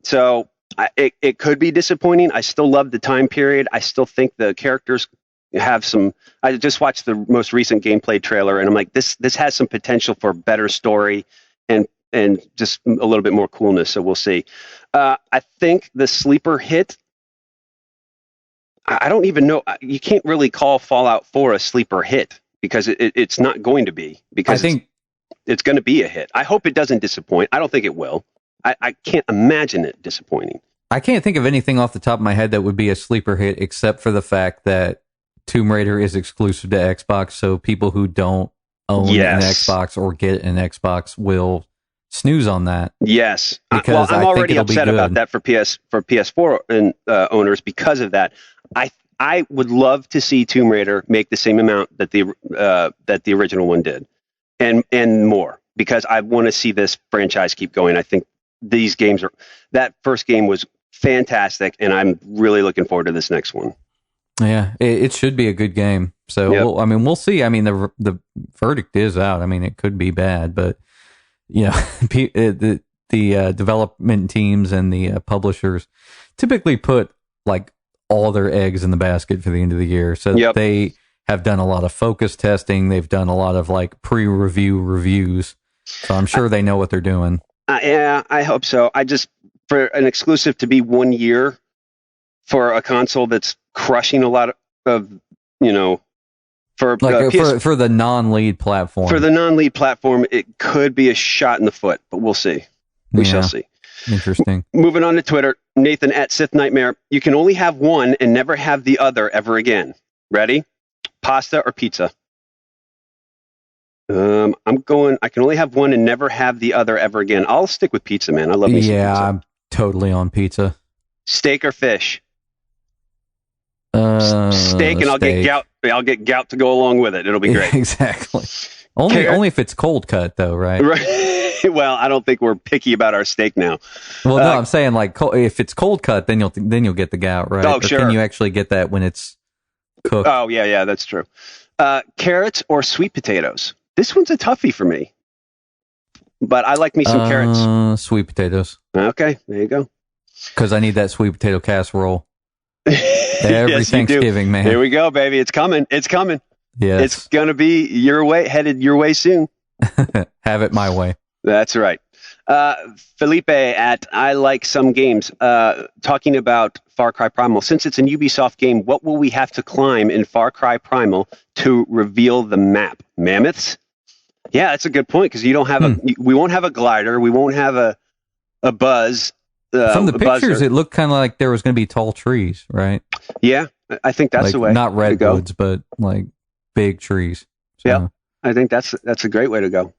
So it could be disappointing. I still love the time period. I still think the characters have some. I just watched the most recent gameplay trailer, and I'm like, this has some potential for better story and and just a little bit more coolness. So we'll see. I think the sleeper hit, I don't even know. You can't really call Fallout 4 a sleeper hit because it's not going to be, because I think it's going to be a hit. I hope it doesn't disappoint. I don't think it will. I can't imagine it disappointing. I can't think of anything off the top of my head that would be a sleeper hit, except for the fact that Tomb Raider is exclusive to Xbox, so people who don't own an Xbox or get an Xbox will snooze on that. Yes. Well, I'm already upset about that for PS4 and owners because of that. I would love to see Tomb Raider make the same amount that the original one did, and more, because I want to see this franchise keep going. I think these games that first game was fantastic, and I'm really looking forward to this next one. Yeah, it should be a good game. So, yep. We'll see. I mean, the verdict is out. I mean, it could be bad, but the development teams and the publishers typically put like all their eggs in the basket for the end of the year. So they have done a lot of focus testing. They've done a lot of like pre-review reviews. So I'm sure they know what they're doing. Yeah, I hope so. For an exclusive to be 1 year for a console that's crushing a lot of for the non-lead platform. For the non-lead platform, it could be a shot in the foot, but we'll see. We shall see. Interesting. Moving on to Twitter, Nathan at Sith Nightmare. You can only have one and never have the other ever again. Ready? Pasta or pizza? I can only have one and never have the other ever again. I'll stick with pizza, man. I love me some pizza. Yeah, I'm totally on pizza. Steak or fish? Steak, and I'll get gout to go along with it. It'll be great. Exactly. Only if it's cold cut, though, right? Right. Well, I don't think we're picky about our steak now. Well, no, I'm saying like if it's cold cut, then you'll get the gout, right? Oh, sure. Can you actually get that when it's cooked? Oh, yeah, that's true. Carrots or sweet potatoes? This one's a toughie for me, but I like me some carrots. Sweet potatoes. Okay, there you go. Because I need that sweet potato casserole every Thanksgiving, man. Here we go, baby. It's coming. It's coming. Yes. It's going to be headed your way soon. Have it my way. That's right. Felipe at I Like Some Games, talking about Far Cry Primal. Since it's a Ubisoft game, what will we have to climb in Far Cry Primal to reveal the map? Mammoths? Yeah, that's a good point, because you don't have we won't have a glider. We won't have a buzz. From the pictures, it looked kind of like there was going to be tall trees, right? Yeah, I think that's the way. Not redwoods, but like big trees. So. Yeah, I think that's a great way to go.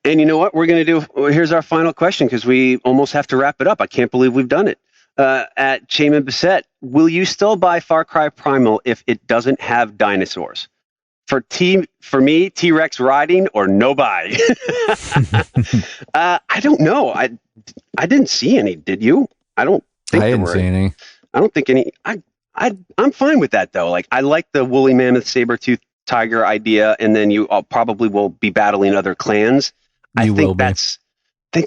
And you know what we're going to do? Here's our final question, because we almost have to wrap it up. I can't believe we've done it. At Shaman Bissett, will you still buy Far Cry Primal if it doesn't have dinosaurs? For me, T-Rex riding or no buy? I don't know. I didn't see any. Did you? I don't think I didn't see any. I don't think any. I'm fine with that though. Like, I like the woolly mammoth, saber-tooth tiger idea, and then you probably will be battling other clans. I think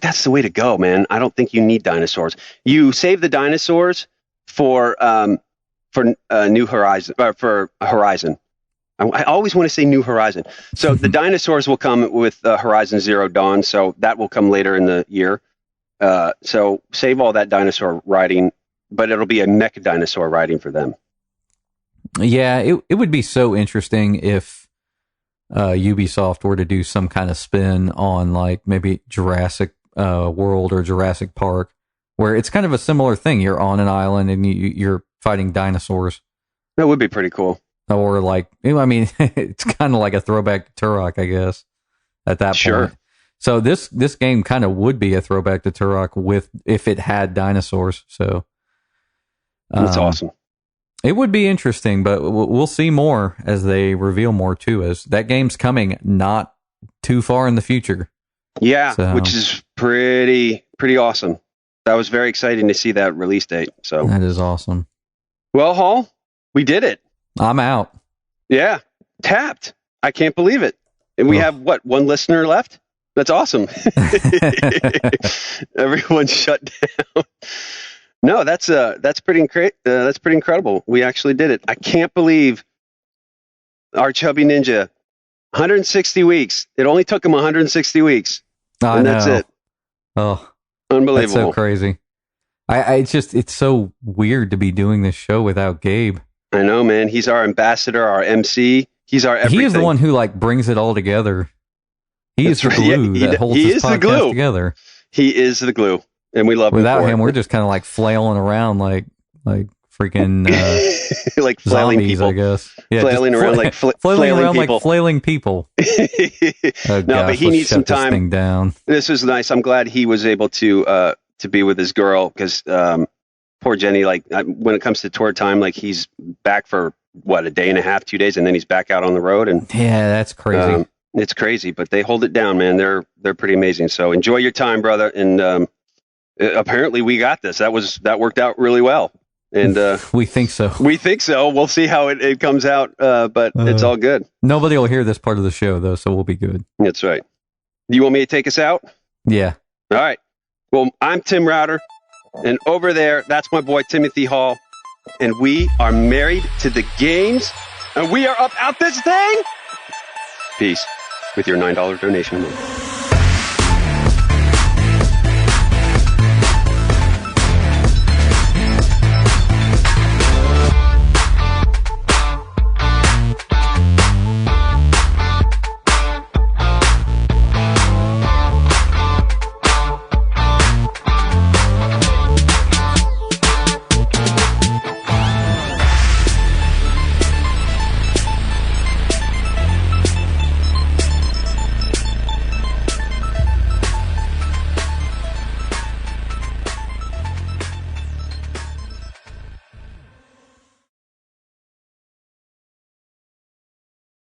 that's the way to go, man. I don't think you need dinosaurs. You save the dinosaurs for New Horizon, for Horizon. I always want to say New Horizon. So the dinosaurs will come with Horizon Zero Dawn, so that will come later in the year. So save all that dinosaur riding, but it'll be a mech dinosaur riding for them. Yeah, it would be so interesting if Ubisoft were to do some kind of spin on like maybe Jurassic World or Jurassic Park, where it's kind of a similar thing. You're on an island and you're fighting dinosaurs. That would be pretty cool. Or like, I mean, it's kind of like a throwback to Turok, I guess, at that point. So this game kind of would be a throwback to Turok if it had dinosaurs. So that's awesome. It would be interesting, but we'll see more as they reveal more too. As that game's coming not too far in the future. Yeah, so, which is pretty awesome. That was very exciting to see that release date. So that is awesome. Well, Hall, we did it. I'm out. Yeah, tapped. I can't believe it. And we have one listener left? That's awesome. Everyone shut down. No, that's pretty incredible. We actually did it. I can't believe our chubby ninja. 160 weeks. It only took him 160 weeks. And that's it. Oh, unbelievable. That's so crazy. It's so weird to be doing this show without Gabe. I know, man. He's our ambassador, our MC. He's our everything. He is the one who like brings it all together. He is the glue that holds this podcast together. He is the glue, and we love him. Without him, we're just kind of like flailing around like freaking like flailing zombies, people. I guess. Yeah, flailing around like flailing around people. Like flailing people. No, but he needs some time. This thing down. This was nice. I'm glad he was able to be with his girl because poor Jenny. Like when it comes to tour time, like he's back for a day and a half, 2 days, and then he's back out on the road. And yeah, that's crazy. It's crazy, but they hold it down, man. They're pretty amazing. So enjoy your time, brother. And apparently we got this. That worked out really well. And we think so. We'll see how it comes out, but it's all good. Nobody will hear this part of the show, though, so we'll be good. That's right. Do you want me to take us out? Yeah. All right. Well, I'm Tim Router, and over there, that's my boy Timothy Hall, and we are married to the games, and we are up out this thing. Peace with your $9 donation.